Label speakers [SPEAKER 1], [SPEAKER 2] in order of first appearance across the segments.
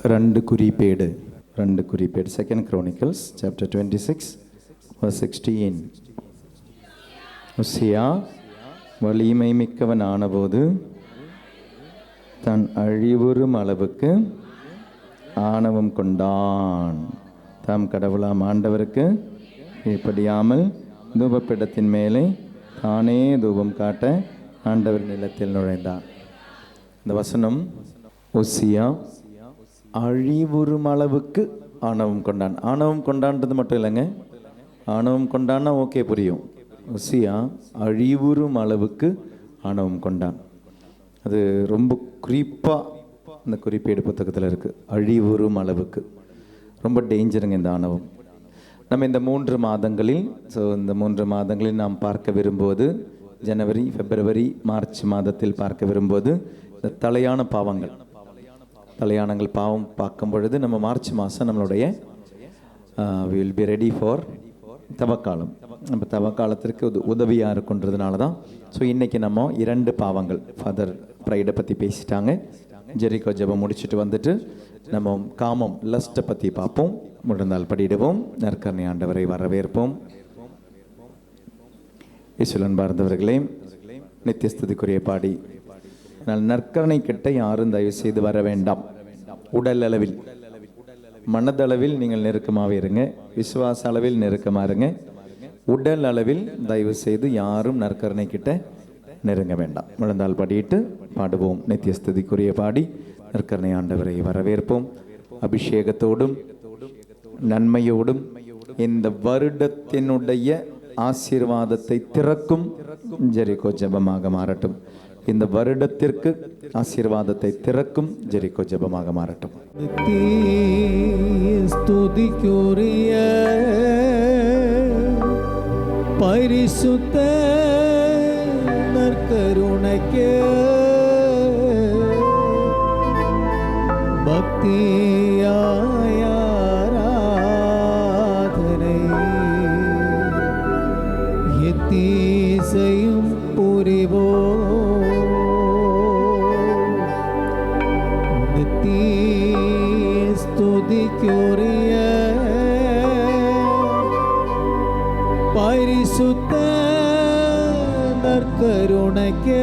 [SPEAKER 1] 2 குறிப்பேடு 2 Chronicles chapter 26 verse 16. உசியா வலிமை மிக்கவன் ஆனபோது தன் அழிவுறும் அளவுக்கு ஆணவம் கொண்டான். தாம் கடவுளாம் ஆண்டவருக்கு கீழ்ப்படியாமல் தூபப்பீடத்தின் மேலே தானே தூபம் காட்ட ஆண்டவர் நிலத்தில் நுழைந்தான். இந்த வசனம் உசியா அழிவுறும் அளவுக்கு ஆணவம் கொண்டான். ஆணவம் கொண்டான்றது மட்டும் இல்லைங்க, ஆணவம் கொண்டான்னா ஓகே புரியும். உசியா அழிவுறும் அளவுக்கு ஆணவம் கொண்டான். அது ரொம்ப குறிப்பாக இந்த குறிப்பேடு புத்தகத்தில் இருக்குது. அழிவுறும் அளவுக்கு ரொம்ப டேஞ்சருங்க இந்த ஆணவம். நம்ம இந்த 3 மாதங்களில் இந்த 3 மாதங்களில் நாம் பார்க்க விரும்புவது ஜனவரி, பிப்ரவரி, மார்ச் மாதத்தில் பார்க்க விரும்புவது இந்த தலையான பாவங்கள். தலையானங்கள் பாவம் பார்க்கும் பொழுது நம்ம மார்ச் மாதம் நம்மளுடைய we will be ready for தவக்காலம். நம்ம தவக்காலத்திற்கு உதவியாக இருக்குன்றதுனால தான். ஸோ இன்றைக்கி நம்ம 2 பாவங்கள், ஃபாதர் ப்ரைடை பற்றி பேசிட்டாங்க, ஜெரிகோ ஜெபம் முடிச்சுட்டு வந்துட்டு நம்ம காமம் லஸ்ட்டை பற்றி பார்ப்போம். முடிந்தால் படிடுவோம். நற்கருணை ஆண்டவரை வரவேற்போம். இயேசுவின் பார்ந்தவர்களே, நித்தியஸ்துதிக்குரிய பாடி. ஆனால் நற்கருணை கிட்ட யாரும் தயவு செய்து வர வேண்டாம். உடல் அளவில், மனதளவில் நீங்கள் நெருக்கமாகவே இருங்க. விசுவாச அளவில் நெருக்கமாக இருங்க. உடல் அளவில் தயவு செய்து யாரும் நற்கருணை கிட்ட நெருங்க வேண்டாம். விழுந்தால் படிட்டு பாடுவோம். நித்தியஸ்துதிக்குரிய பாடி நற்கருணை ஆண்டவரை வரவேற்போம். அபிஷேகத்தோடும் நன்மையோடும் இந்த வருடத்தினுடைய ஆசீர்வாதத்தை திறக்கும் ஜெரிகோ ஜெபமாக மாறட்டும். இந்த வருடத்திற்கு ஆசீர்வாதத்தை திறக்கும் ஜெரிகோ ஜெபமாக மாறட்டும்.
[SPEAKER 2] ஸ்துதிக்குரிய பரிசுத்த நற்கருணைக்கு பக்தியாய் ஆராதனை எத்தீசையும் புரிவோ ஸ்துதிக்குரிய பரிசுத்த நற்கருணைக்கு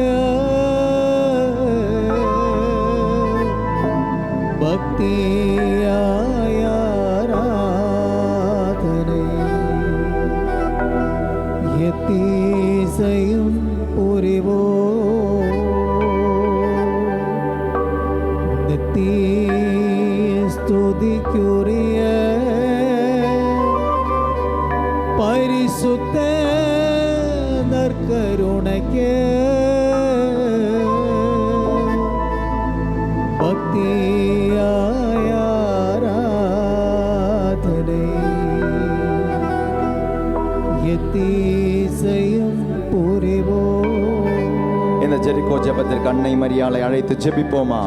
[SPEAKER 2] பக்தியாய் ஆராதனை எத்தீசையும் புரிவோ ஸ்துதிக்குரிய பரிசுத்த நற்கருணைக்கு பக்தியாய் ஆராதனை எத்தீசையும் புரிவோ.
[SPEAKER 1] இந்த ஜெரிகோ ஜெபத்திற்கு அன்னை மரியாளை அழைத்து ஜெபிப்போமா?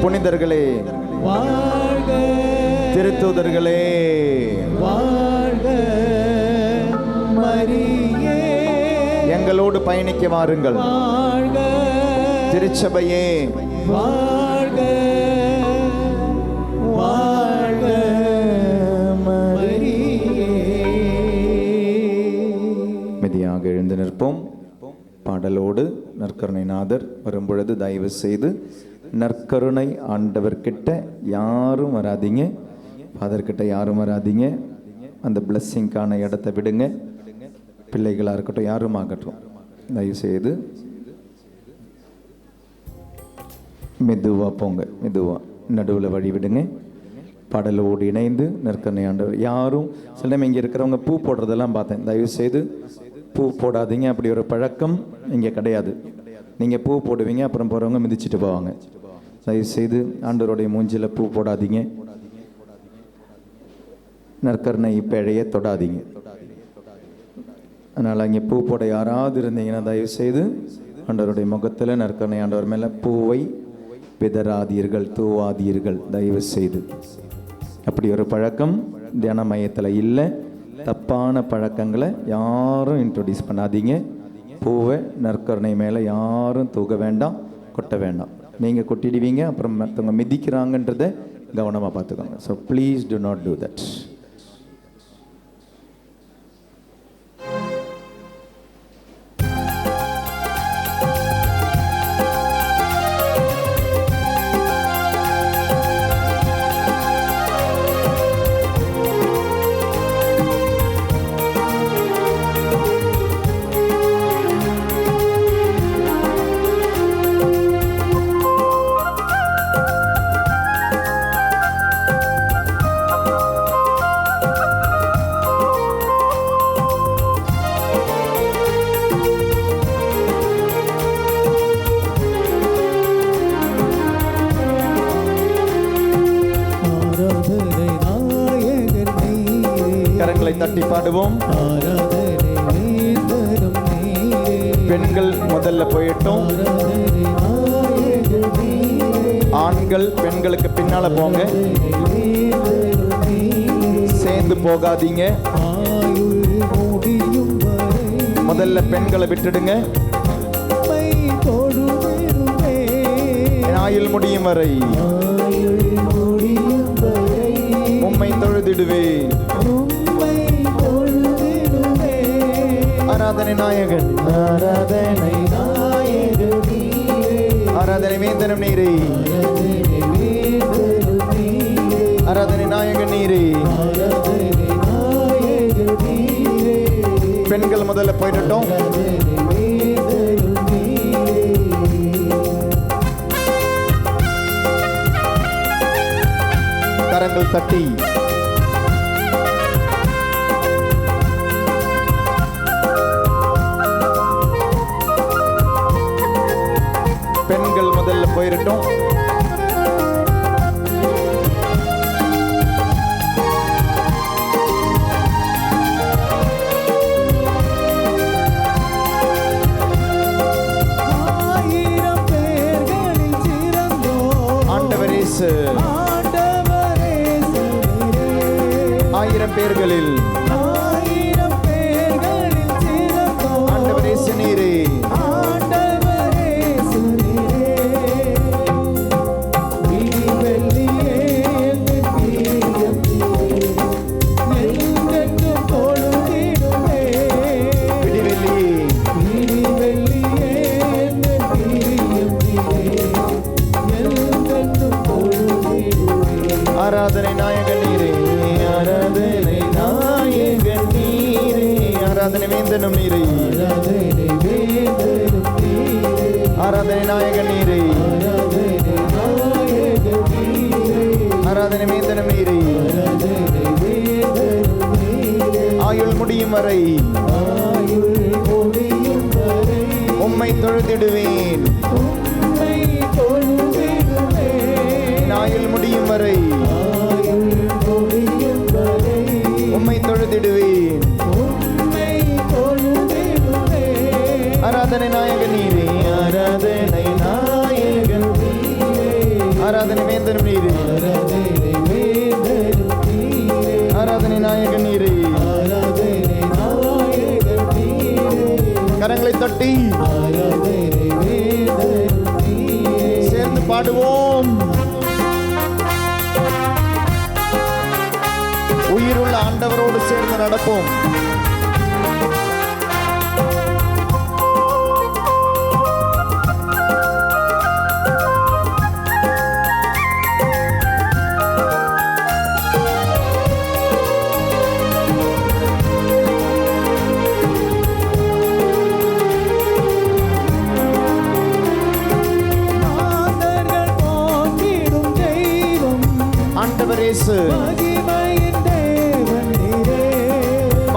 [SPEAKER 1] புனிதர்களே
[SPEAKER 2] வாழ்க,
[SPEAKER 1] திருத்தூதர்களே
[SPEAKER 2] வாழ்க, மரியே
[SPEAKER 1] எங்களோடு பயணிக்க வாருங்கள்.
[SPEAKER 2] வாழ்க,
[SPEAKER 1] திருச்சபையே
[SPEAKER 2] வாழ்க, வாழ்க, மரியே.
[SPEAKER 1] மெதியாக எழுந்து நிற்போம். பாடலோடு நற்கருணை நாதர் வரும்பொழுது தயவு செய்து நற்கருணை ஆண்டவர்கிட்ட யாரும் வராதிங்க, ஃபாதர்கிட்ட யாரும் வராதிங்க. அந்த பிளஸ்ஸிங்கான இடத்த விடுங்க. பிள்ளைகளாக இருக்கட்டும், யாரும் ஆகட்டும், தயவு செய்து மெதுவாக போங்க. மெதுவாக நடுவில் வழி விடுங்க. பாடலோடு இணைந்து நற்கருணை ஆண்டவர் யாரும். சில டைம் இங்கே இருக்கிறவங்க பூ போடுறதெல்லாம் பார்த்தேன். தயவு செய்து பூ போடாதீங்க. அப்படி ஒரு பழக்கம் இங்கே கிடையாது. நீங்கள் பூ போடுவீங்க, அப்புறம் போகிறவங்க மிதிச்சுட்டு போவாங்க. தயவு செய்து ஆண்டவருடைய மூஞ்சில் பூ போடாதீங்க. நற்கருணை பேழையை தொடாதீங்க. அதனால் அங்கே பூ போட யாராவது இருந்தீங்கன்னா தயவு செய்து ஆண்டவருடைய முகத்தில் நற்கருணை ஆண்டவர் மேலே பூவை விதராதீர்கள், தூவாதீர்கள் தயவு செய்து. அப்படி ஒரு பழக்கம் தியான மையத்தில் இல்லை. தப்பான பழக்கங்களை யாரும் இன்ட்ரோடியூஸ் பண்ணாதீங்க. பூவை நற்கருணை மேலே யாரும் தூக்க வேண்டாம், கொட்ட வேண்டாம். நீங்கள் கொட்டிடுவீங்க, அப்புறம் மற்றவங்க மிதிக்கிறாங்கன்றதை கவனமாக பார்த்துக்கோங்க. So please to not do that.
[SPEAKER 2] ஆராதனை நாயகன் நீரே.
[SPEAKER 1] கரங்களை தட்டி பாடுவோம்.
[SPEAKER 2] ஆராதனை வேந்தரும் நீரே.
[SPEAKER 1] பெண்கள் முதல்ல போயிட்டோம்.
[SPEAKER 2] ஆராதனை நாயகன் நீரே.
[SPEAKER 1] ஆண்கள் பெண்களுக்கு பின்னால போங்க,
[SPEAKER 2] வேந்தரும் நீரே.
[SPEAKER 1] சேர்ந்து போகாதீங்க.
[SPEAKER 2] ஆயுள் முடியும் வரை
[SPEAKER 1] முதல்ல பெண்களை விட்டுடுங்க.
[SPEAKER 2] உம்மை தொழுதிடுவே.
[SPEAKER 1] ஆயுள் முடியும் வரை
[SPEAKER 2] ஆயுள் முடியும் வரை
[SPEAKER 1] உம்மை தொழுதிடுவே.
[SPEAKER 2] உம்மை தொழுதிடுவே.
[SPEAKER 1] ஆராதனை நாயகன்,
[SPEAKER 2] ஆராதனை நாயகன் நீரே.
[SPEAKER 1] ஆராதனை வேந்தனம் நீரே,
[SPEAKER 2] ஆராதனை வேந்தரும் நீரே.
[SPEAKER 1] ஆராதனை நாயகன் நீரே.
[SPEAKER 2] ஆராதனை நாயகன் நீரே.
[SPEAKER 1] பெண்கள் முதல்ல போயிட்டோம்.
[SPEAKER 2] ஆராதனை வேந்தரும் நீரே.
[SPEAKER 1] கரங்கள் தட்டி பெண்கள் முதல்ல போயிட்டோம்.
[SPEAKER 2] ஆயிரம் பேர்களில் சிறந்தோர்
[SPEAKER 1] ஆண்டவர் இயேசு
[SPEAKER 2] ஆண்டவரே சிறந்தே.
[SPEAKER 1] 1000 பேர்களில்
[SPEAKER 2] ஆயிரம் பேர்களில் சிறந்தோர்
[SPEAKER 1] ஆண்டவர் இயேசு நீரே.
[SPEAKER 2] ஆண்டவரே சிறந்தே. விடிவெள்ளியே எங்கள் பிரியத்திலே என்றென்றும் தொழுதிடுவே.
[SPEAKER 1] விடிவெள்ளியே
[SPEAKER 2] விடிவெள்ளியே எங்கள் பிரியத்திலே என்றென்றும் தொழுதிடுவே.
[SPEAKER 1] ஆராதனை நாயகன் நீரே, ஆராதனை நாயகன் நீரே, ஆராதனை வேந்தனும் நீரே,
[SPEAKER 2] ஆராதனை வேந்தரும் நீரே.
[SPEAKER 1] ஆராதனை நாயகன் நீரே,
[SPEAKER 2] ஆராதனை நாயகன் நீரே.
[SPEAKER 1] ஆராதனை வேந்தனும் நீரே.
[SPEAKER 2] ஆராதனை வேந்தரும் நீரே.
[SPEAKER 1] ஆயுள் முடியும் வரை
[SPEAKER 2] ஆயுள் முடியும் வரை
[SPEAKER 1] உம்மை தொழுதிடுவேன்.
[SPEAKER 2] உம்மை தொழுதிடுவேன்.
[SPEAKER 1] ஆயுள் முடியும் வரை
[SPEAKER 2] ஆயுள் முடியும் வரை
[SPEAKER 1] உம்மை தொழுதிடுவேன்.
[SPEAKER 2] உம்மை தொழுதிடுவேன்.
[SPEAKER 1] ஆராதனை நாயகன் நீரே, ஆராதனை நாயகன் நீரே, ஆராதனை வேந்தனும் நீரே,
[SPEAKER 2] ஆராதனை வேந்தரும் நீரே.
[SPEAKER 1] ஆராதனை நாயகன் நீரே.
[SPEAKER 2] ஆராதனை நாயகன் நீரே.
[SPEAKER 1] கரங்களை தட்டி
[SPEAKER 2] ஆராதனை வேந்தரும் நீரே.
[SPEAKER 1] சேர்ந்து பாடுவோம். உயிருள்ள ஆண்டவரோடு சேர்ந்து நடப்போம்.
[SPEAKER 2] மாந்தர்கள் போற்றிடும் தெய்வம்
[SPEAKER 1] ஆண்டவர் இயேசு
[SPEAKER 2] மகிமையின் தேவன் நீரே.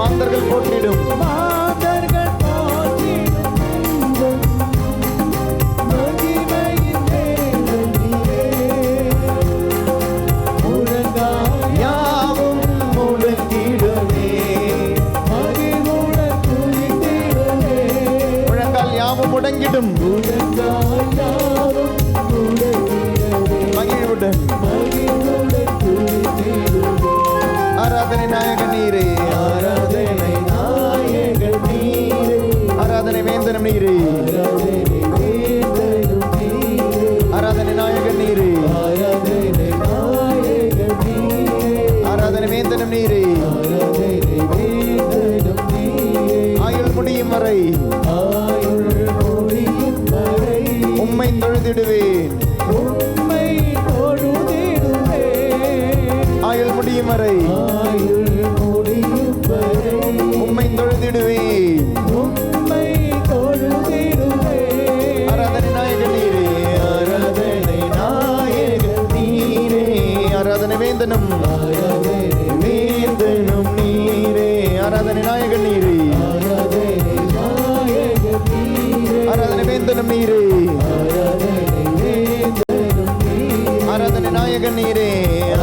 [SPEAKER 1] மாந்தர்கள் போற்றிடும்
[SPEAKER 2] மாந்தர்கள் போற்றிடும் தெய்வம் மகிமையின் தேவன் நீரே. முழங்கால்
[SPEAKER 1] யாவும் முழங்கிடுமே,
[SPEAKER 2] மகிழ்வுடன் துதித்திடுவே.
[SPEAKER 1] முழங்கால் யாவும் முடங்கிடும்
[SPEAKER 2] முழங்கால் யாவும் முழங்கிடவே.
[SPEAKER 1] மகிழ்வுடன்.
[SPEAKER 2] மகிழ்வுடன் துதித்திடுவே.
[SPEAKER 1] ஆராதனை நாயகன் நீரே,
[SPEAKER 2] ஆராதனை நாயகன்
[SPEAKER 1] தொழுதிடுவேன்.
[SPEAKER 2] உம்மை தொழுதிடுவேன்.
[SPEAKER 1] ஆயுள் முடியும் வரை
[SPEAKER 2] ஆயுள் முடியும் வரை
[SPEAKER 1] உம்மை தொழுதிடுவேன்.
[SPEAKER 2] உம்மை தொழுதிடுவேன்.
[SPEAKER 1] ஆராதனை நாயகன் நீரே, ஆராதனை நாயகன் நீரே, ஆராதனை வேந்தனும் வேந்தனும் நீரே, ஆராதனை நாயகன் நீரே, ஆராதனை வேந்தனும் நீரே, ஆராதனை நாயகன் நீரே,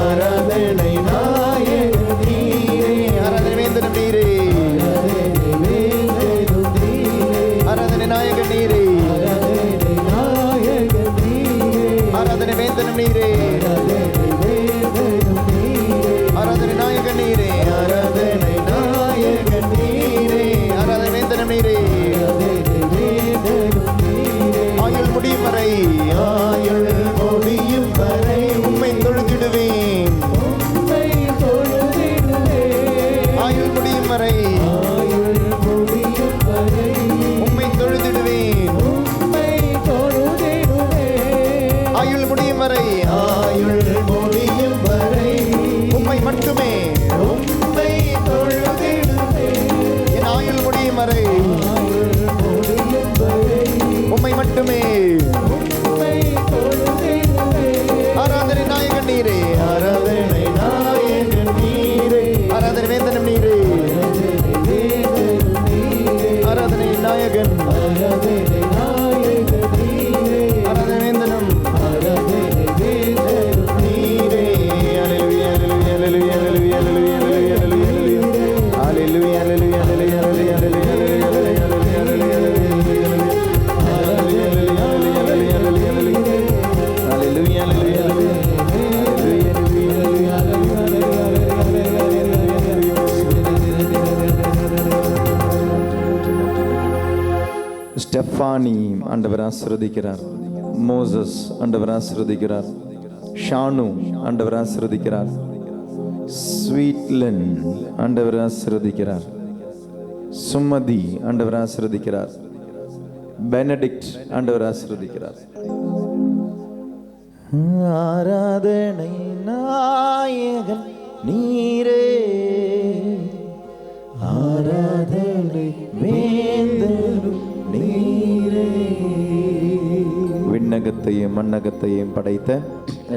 [SPEAKER 1] ஆராதனை நாயகன் நீரே, ஆராதனை வேந்தனும் நீரே, ஆராதனை நாயகன் நீரே, ஆராதனை வேந்தனும் நீரே, ஆராதனை நாயகன் நீரே, ஆராதனை நாயகன் நீரே, ஆராதனை வேந்தனும் நீரே. ஆயுள் முடியும் வரை, ஆயுள் முடியும் வரை உம்மை தொழுதிடுவேன்.
[SPEAKER 2] உம்மை தொழுதிடுவேன்.
[SPEAKER 1] ஆயுள் முடியும் வரை,
[SPEAKER 2] ஆயுள் முடியும் வரை
[SPEAKER 1] உம்மை தொழுதிடுவேன்.
[SPEAKER 2] உம்மை தொழுதிடுவேன்.
[SPEAKER 1] ஆயுள் முடியும் வரை, ஆயுள் முடியும் வரை உம்மை மட்டுமே, உம்மை தொழுதிடுவேன். என் ஆயுள் முடியும் வரை
[SPEAKER 2] ஆயுள் முடியும் வரை
[SPEAKER 1] உம்மை மட்டுமே.
[SPEAKER 2] உம்மை தொழுதிடுவேன்.
[SPEAKER 1] ஆராதனை நாயகன் நீரே, ஆராதனை நாயகன் நீரே, ஆராதனை வேந்தனும் நீரே, ஆராதனை நாயகன்,
[SPEAKER 2] ஆராதனை நாயகன் நீரே.
[SPEAKER 1] ஆராதனை வேந்தனும்
[SPEAKER 2] ஆராதனை வேந்தனும்
[SPEAKER 1] நீரே. அல்லேலூயா, அல்லேலூயா, அல்லேலூயா, அல்லேலூயா, அல்லேலூயா, அல்லேலூயா, அல்லேலூயா, அல்லேலூயா, அல்லேலூயா, அல்லேலூயா, அல்லேலூயா, ஸ்டெஃபானி ஆண்டவர் ஆசீர்வதிக்கிறார். மோசஸ் ஆண்டவர் ஆசீர்வதிக்கிறார். ஷானு ஆண்டவர் ஆசீர்வதிக்கிறார். ஸ்வீட்லன் ஆண்டவர் ஆசீர்வதிக்கிறார். சுமதி ஆண்டவர் ஆசீர்வதிக்கிறார். பெனடிக்ட் ஆண்டவர் ஆசீர்வதிக்கிறார். ஆராதனை நாயகன் நீரே, ஆராதனை வேந்தனும் நீரே. விண்ணகத்தையும் மண்ணகத்தையும் படைத்த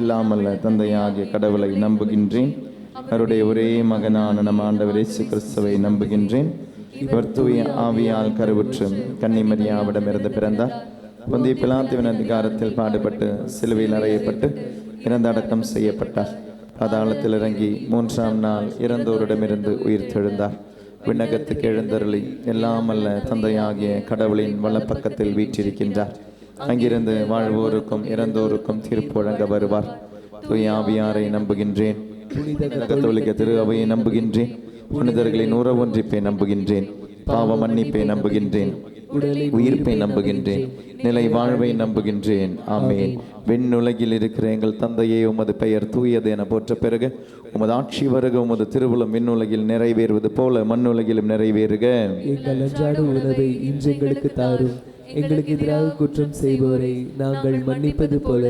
[SPEAKER 1] எல்லாமல்ல தந்தையாகிய கடவுளை நம்புகின்றேன். அவருடைய ஒரே மகனான நம் ஆண்டவர் இயேசு கிறிஸ்துவை நம்புகின்றேன். இவர் தூய ஆவியால் கருவுற்று கன்னிமரியாவிடமிருந்து பிறந்தார். பொந்திய பிலாத்துவின் அதிகாரத்தில் பாடுபட்டு சிலுவையில் அறையப்பட்டு இறந்த அடக்கம் செய்யப்பட்டார். பாதாளத்தில் இறங்கி 3ஆம் நாள் இறந்தோரிடமிருந்து உயிர் தெழுந்தார். விண்ணகத்துக்கு எழுந்தருளி எல்லாமல்ல தந்தையாகிய கடவுளின் வலப்பக்கத்தில் வீற்றிருக்கின்றார். அங்கிருந்து வாழ்வோருக்கும் இறந்தோருக்கும் தீர்ப்பு வழங்க வருவார். தூய ஆவியாரை நம்புகின்றேன். கத்தோலிக்க திரு அவையை நம்புகின்றேன். புனிதர்களின் உறவொன்றிப்பை நம்புகின்றேன். பாவ மன்னிப்பை நம்புகின்றேன். உயிர்ப்பை நம்புகின்றேன். நிலை வாழ்வை நம்புகின்றேன். ஆமேன். விண்ணுலகில் இருக்கிற எங்கள் தந்தையே, உமது பெயர் தூயது என போற்ற பிறகு உமது ஆட்சி வருக. உமது திருவுளம் விண்ணுலகில் நிறைவேறுவது போல மண்ணுலகிலும் நிறைவேறுக.
[SPEAKER 2] எங்கள் அன்றாட உணவை இன்று எங்களுக்கு தாரும். எங்களுக்கு எதிராக குற்றம் செய்வோரை நாங்கள் மன்னிப்பது போல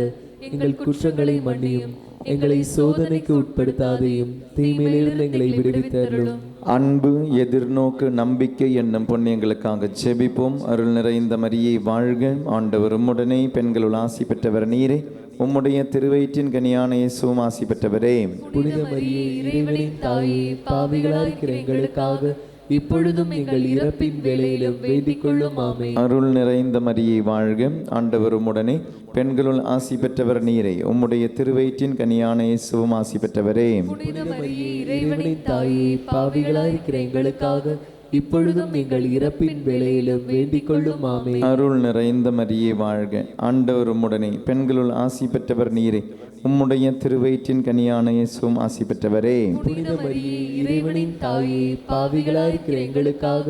[SPEAKER 2] எங்கள் குற்றங்களை மன்னியும். எங்களை சோதனைக்கு உட்படுத்தாதையும் தீமையிலிருந்து எங்களை விடுவித்தருளும்.
[SPEAKER 1] அன்பு, எதிர்நோக்கு, நம்பிக்கை என்னும் புண்ணியங்களுக்காக ஜெபிப்போம். அருள் நிறைந்த மரியே வாழ்க. ஆண்டவர் உம்முடனே, பெண்களுள் ஆசி பெற்றவர் நீரே. உம்முடைய திருவயிற்றின் கனியான இயேசுவும் ஆசி பெற்றவரே.
[SPEAKER 2] புனித மரியே, இறைவனின் தாயே, பாவிகளாயிருக்கிற எங்களுக்காக இப்பொழுதும் எங்கள் இறப்பின் வேளையிலும் வேண்டிக் கொள்ளும். ஆமென்.
[SPEAKER 1] அருள் நிறைந்த மரியே வாழ்க. ஆண்டவர் உம்முடனே, பெண்களுள் ஆசி பெற்றவர் நீரே. உம்முடைய திருவயிற்றின் கனியான இயேசுவும் ஆசி பெற்றவரே.
[SPEAKER 2] புனித மரியே, இறைவனின் தாயே, பாவிகளாயிருக்கிற எங்களுக்காக இப்பொழுதும் எங்கள் இறப்பின் வேளையிலும் வேண்டிக் கொள்ளும். ஆமென்.
[SPEAKER 1] அருள் நிறைந்த மரியே வாழ்க. ஆண்டவர் உம்முடனே, பெண்களுள் ஆசி பெற்றவர் நீரே. உம்முடைய திருவயிற்றின் கனியான இயேசுவும் ஆசி பெற்றவரே.
[SPEAKER 2] புனித மரியே, இறைவனின் தாயே, பாவிகளாயிருக்கிற எங்களுக்காக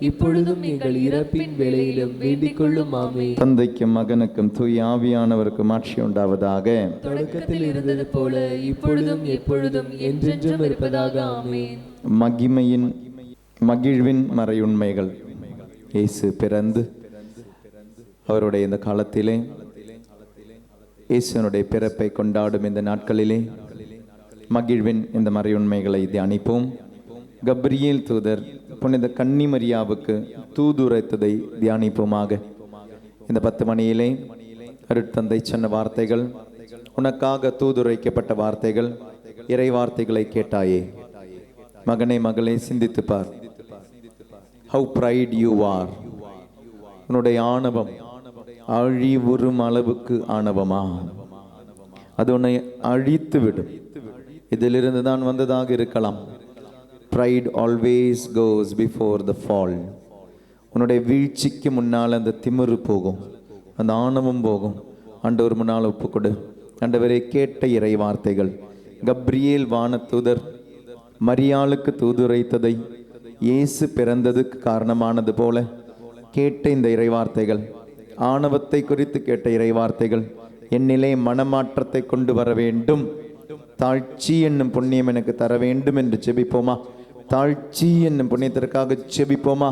[SPEAKER 2] இப்பொழுதும் எங்கள் இறப்பின் வேளையிலும் வேண்டிக் கொள்ளும். ஆமென்.
[SPEAKER 1] தந்தைக்கும் மகனுக்கும் தூய ஆவியானவருக்கும் ஆட்சி உண்டாவதாக.
[SPEAKER 2] தொடக்கத்தில் இருந்தது போல இப்பொழுதும் எப்பொழுதும் என்றென்றும் இருப்பதாக. ஆமென்.
[SPEAKER 1] மகிழ்வின் மறையுண்மைகள். இயேசு பிறந்து அவருடைய இந்த காலத்திலே இயேசுனுடைய பிறப்பை கொண்டாடும் இந்த நாட்களிலே மகிழ்வின் இந்த மறையுண்மைகளை தியானிப்போம். கப்ரியேல் தூதர் புனித கன்னிமரியாவுக்கு தூதுரைத்ததை தியானிப்போமாக. இந்த 10 மணியிலே அருட்தந்தை சொன்ன வார்த்தைகள், உனக்காக தூதுரைக்கப்பட்ட வார்த்தைகள், இறை வார்த்தைகளை கேட்டாயே. மகனே மகளே, சிந்தித்துப் பார். How pride you are. உன்னுடைய ஆணவம் அழிவுறும் அளவுக்கு ஆணவமா? அது உன்னை அழித்து விடும். இதிலிருந்து தான் வந்ததாக இருக்கலாம். Pride always goes before the fall. உன்னுடைய வீழ்ச்சிக்கு முன்னால் அந்த திமிரு போகும், அந்த ஆணவம் போகும். ஆண்டவர் முன்னால் ஒப்புக்கொடு. ஆண்டவரே, கேட்ட இறை வார்த்தைகள், கப்ரியேல் வானதூதர் மரியாளுக்கு தூதுரைத்ததை இயேசு பிறந்ததுக்கு காரணமானது போல கேட்ட இந்த இறை வார்த்தைகள், ஆணவத்தை குறித்து கேட்ட இறை வார்த்தைகள் என்னிலே மனமாற்றத்தை கொண்டு வர வேண்டும், தாழ்ச்சி என்னும் புண்ணியம் எனக்கு தர வேண்டும் என்று ஜெபிப்போமா? தாழ்ச்சி என்னும் புண்ணியத்திற்காக ஜெபிப்போமா?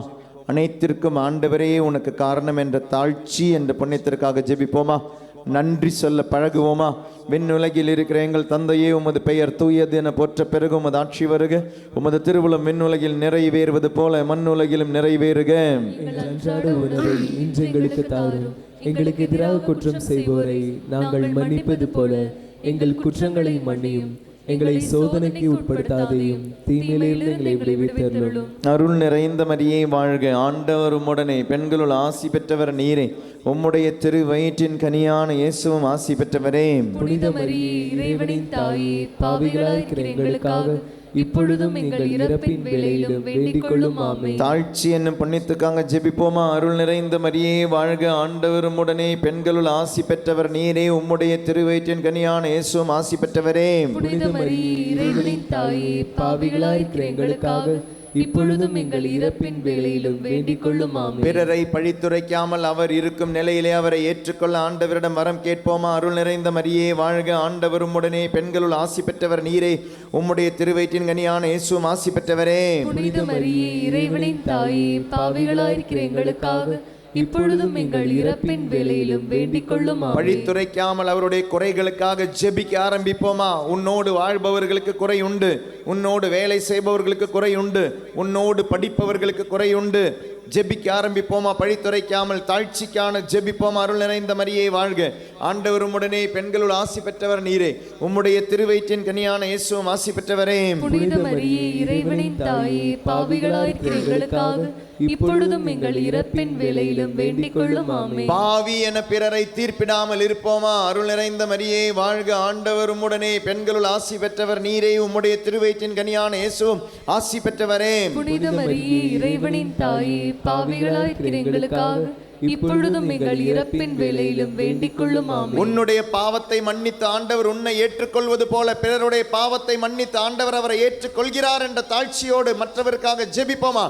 [SPEAKER 1] அனைத்திற்கும் ஆண்டவரே உனக்கு காரணம் என்ற தாழ்ச்சி என்ற புண்ணியத்திற்காக ஜெபிப்போமா? நன்றி சொல்ல பழகுவோமா? விண்ணுலகில் இருக்கிற எங்கள் தந்தையே, உமது பெயர் தூயது என போற்ற பிறகு உமது ஆட்சி வருக. உமது திருவுளம் விண்ணுலகில் நிறைவேறுவது போல மண்ணுலகிலும் நிறைவேறுக.
[SPEAKER 2] அன்றாட உணவை இன்று எங்களுக்கு தாரும். எங்களுக்கு எதிராக குற்றம் செய்வோரை நாங்கள் மன்னிப்பது போல எங்கள் குற்றங்களை மன்னியும். எங்களை சோதனைக்கு உட்படுத்தாதையும் தீமையிலிருந்து எங்களை விடுவித்தருளும்.
[SPEAKER 1] அருள் நிறைந்த மரியே வாழ்க, ஆண்டவர் உம்முடனே, பெண்களுள் ஆசி பெற்றவர் நீரே. உம்முடைய திரு வயிற்றின் கனியான இயேசுவும் ஆசி பெற்றவரே.
[SPEAKER 2] புனித மரியே, இறைவனின் தாயே, பாவிகளாயிருக்கிற எங்களுக்காக இப்பொழுதும் எங்கள் இறப்பின் வேளையிலும் வேண்டிக் கொள்ளும். ஆமென்.
[SPEAKER 1] தாழ்ச்சி என்னும் புண்ணியத்துக்காக ஜெபிப்போமா? அருள் நிறைந்த மரியே வாழ்க, ஆண்டவர் உம்முடனே, பெண்களுள் ஆசி பெற்றவர் நீரே. உம்முடைய திருவயிற்றின் கனியான இயேசுவும் ஆசி பெற்றவரே.
[SPEAKER 2] புனித மரியே, இறைவனின் தாயே, பாவிகளாயிருக்கிற எங்களுக்காக இப்பொழுதும் எங்கள் இறப்பின் வேளையிலும் வேண்டிக் கொள்ளும். ஆமென்.
[SPEAKER 1] பிறரை பழித்துரைக்காமல் அவர் இருக்கும் நிலையிலே அவரை ஏற்றுக்கொள்ள ஆண்டவரிடம் வரம் கேட்போமா? அருள் நிறைந்த மரியே வாழ்க, ஆண்டவர் உம்முடனே, பெண்களுள் ஆசி பெற்றவர் நீரே. உம்முடைய திருவயிற்றின் கனியான இயேசுவும் ஆசி பெற்றவரே.
[SPEAKER 2] புனித மரியே, இறைவனின் தாயே, பாவிகளாயிருக்கிற எங்களுக்காக இப்பொழுதும் எங்கள் இறப்பின் வேளையிலும் வேண்டிக் கொள்ளும். ஆமென்.
[SPEAKER 1] பழித்துரைக்காமல் அவருடைய குறைகளுக்காக ஜெபிக்க ஆரம்பிப்போமா? உன்னோடு வாழ்பவர்களுக்கு குறை உண்டு, உன்னோடு வேலை செய்பவர்களுக்கு குறை உண்டு, உன்னோடு படிப்பவர்களுக்கு குறை உண்டு. ஜெபிக்க ஆரம்பிப்போமா? பழித்துரைக்காமல் தாழ்ச்சிக்கான ஜெபிப்போமா? அருள் நிறைந்த மரியே வாழ்க, ஆண்டவர் உம்முடனே, பெண்களுள் ஆசி பெற்றவர் நீரே. உம்முடைய திருவயிற்றின் கனியான இயேசுவும் ஆசி பெற்றவரே.
[SPEAKER 2] புனித மரியே, இறைவனின் தாயே, பாவிகளாயிருக்கிற எங்களுக்காக இப்பொழுதும் எங்கள் இறப்பின் வேளையிலும் வேண்டிக் கொள்ளும். ஆமென்.
[SPEAKER 1] பாவி என பிறரை தீர்ப்பிடாமல் இருப்போமா? அருள் நிறைந்த மரியே வாழ்க, ஆண்டவர் உம்முடனே, பெண்களுள் ஆசி பெற்றவர் நீரே. உம்முடைய திருவயிற்றின் கனியான இயேசுவும் ஆசி பெற்றவரே.
[SPEAKER 2] புனித மரியே, இறைவனின் தாயே, பாவிகளாயிருக்கிற எங்களுக்காக இப்பொழுதும் எங்கள் இறப்பின் வேளையிலும் வேண்டிக் கொள்ளும். ஆமென்.
[SPEAKER 1] உன்னுடைய பாவத்தை மன்னித்து ஆண்டவர் உன்னை ஏற்றுக்கொள்வது போல பிறருடைய பாவத்தை மன்னித்து ஆண்டவர் அவரை ஏற்றுக்கொள்கிறார் என்ற தாழ்ச்சியோடு மற்றவருக்காக ஜெபிப்போமா?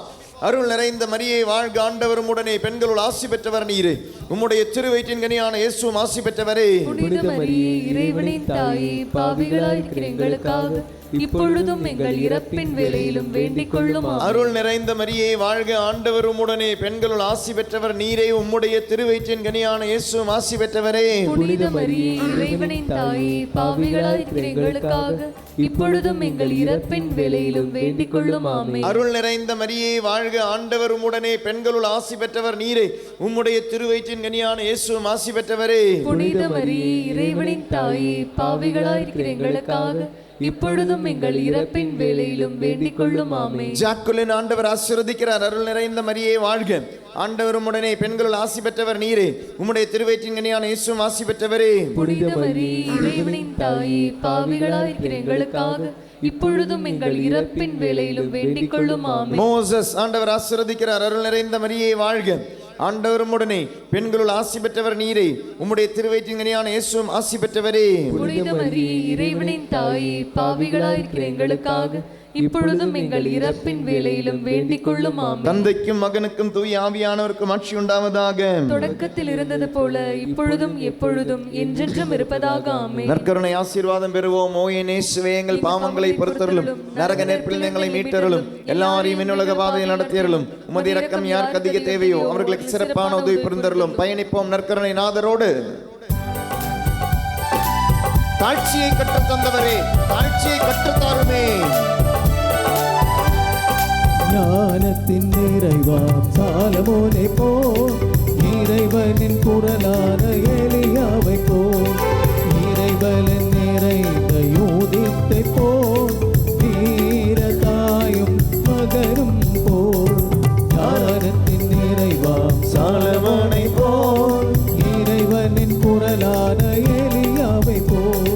[SPEAKER 1] அருள் நிறைந்த மரியே வாழ்க, ஆண்டவர் உம்முடனே, பெண்களுள் ஆசி பெற்றவர் நீரே. உம்முடைய திருவயிற்றின் கனியான இயேசுவும் ஆசி பெற்றவரே.
[SPEAKER 2] புனித மரியே, இறைவனின் தாயே, பாவிகளாயிருக்கிற எங்களுக்காக இப்பொழுதும் எங்கள் இறப்பின் வேளையிலும் வேண்டிக் கொள்ளும். ஆமென்.
[SPEAKER 1] அருள் நிறைந்த மரியே வாழ்க, ஆண்டவர் உம்முடனே, பெண்களுள் ஆசி பெற்றவர் நீரே. உம்முடைய திருவயிற்றின் கனியான இயேசுவும் ஆசி பெற்றவரே.
[SPEAKER 2] புனித மரியே, இறைவனின் தாயே, பாவிகளாயிருக்கிற எங்களுக்காக இப்பொழுதும் எங்கள் இறப்பின் வேளையிலும் வேண்டிக் கொள்ளும். ஆமென்.
[SPEAKER 1] அருள் நிறைந்த மரியே வாழ்க, ஆண்டவர் உம்முடனே, பெண்களுள் ஆசி பெற்றவர் நீரே. உம்முடைய திருவயிற்றின் கனியான இயேசுவும் ஆசி பெற்றவரே.
[SPEAKER 2] புனித மரியே, இறைவனின் தாயே, பாவிகளாயிருக்கிற எங்களுக்காக இப்பொழுதும் எங்கள் இறப்பின் வேளையிலும் வேண்டிக் கொள்ளும். ஆமென்.
[SPEAKER 1] ஜாக்குலின் ஆண்டவர் ஆசீர்வதிக்கிறார். அருள் நிறைந்த மரியே வாழ்க, ஆண்டவர் உம்முடனே, பெண்களுள் ஆசி பெற்றவர் நீரே. உம்முடைய திருவயிற்றின் கனியான இயேசுவும் ஆசி பெற்றவரே.
[SPEAKER 2] புனித மரியே, இறைவனின் தாயே, பாவிகளாயிருக்கிற எங்களுக்காக இப்பொழுதும் எங்கள் இறப்பின் வேளையிலும் வேண்டிக் கொள்ளும். ஆமென்.
[SPEAKER 1] மோசஸ் ஆண்டவர் ஆசீர்வதிக்கிறார். அருள் நிறைந்த மரியே வாழ்க, ஆண்டவர் உம்முடனே, பெண்களுள் ஆசி பெற்றவர் நீரே. உம்முடைய திருவயிற்றின் கனியான இயேசுவும் ஆசி பெற்றவரே.
[SPEAKER 2] புனித மரியே, இறைவனின் தாயே, பாவிகளாயிருக்கிற எங்களுக்காக இப்பொழுதும் எங்கள் இறப்பின் வேளையிலும் வேண்டிக் கொள்ளும். ஆமென்.
[SPEAKER 1] தந்தைக்கும் மகனுக்கும் தூய ஆவியானவருக்கும் ஆட்சி உண்டாவதாக.
[SPEAKER 2] தொடக்கத்தில் இருந்தது போல இப்பொழுதும் எப்பொழுதும் என்றென்றும் இருப்பதாக. ஆமென்.
[SPEAKER 1] நற்கருணை ஆசீர்வாதம் பெறுவோம். ஓ என் இயேசுவே, எங்கள் பாவங்களை பொறுத்தருளும், நரக நெருப்பில் எங்களை மீட்டருளும், எல்லாரையும் விண்ணுலக பாதையில் நடத்தியருளும். உமது இரக்கம் யாருக்கு அதிக தேவையோ அவர்களுக்கு சிறப்பான உதவி புரிந்தருளும். பயணிப்போம் நற்கருணை நாதரோடு.
[SPEAKER 3] தாழ்ச்சியை கற்றுத்தந்தவரே, தாழ்ச்சியை கற்றுத்தாருமே.
[SPEAKER 2] ஞானத்தின் நிறைவாம் சாலமோனை போல், இறைவனின் குரலான எலியாவை போல், இறைவனின் நிறைந்த யூதித்தை போல், வீரதாயும் மகரும் போல். ஞானத்தின் நிறைவாம் சாலமோனை போல், இறைவனின் குரலான எலியாவை போல்,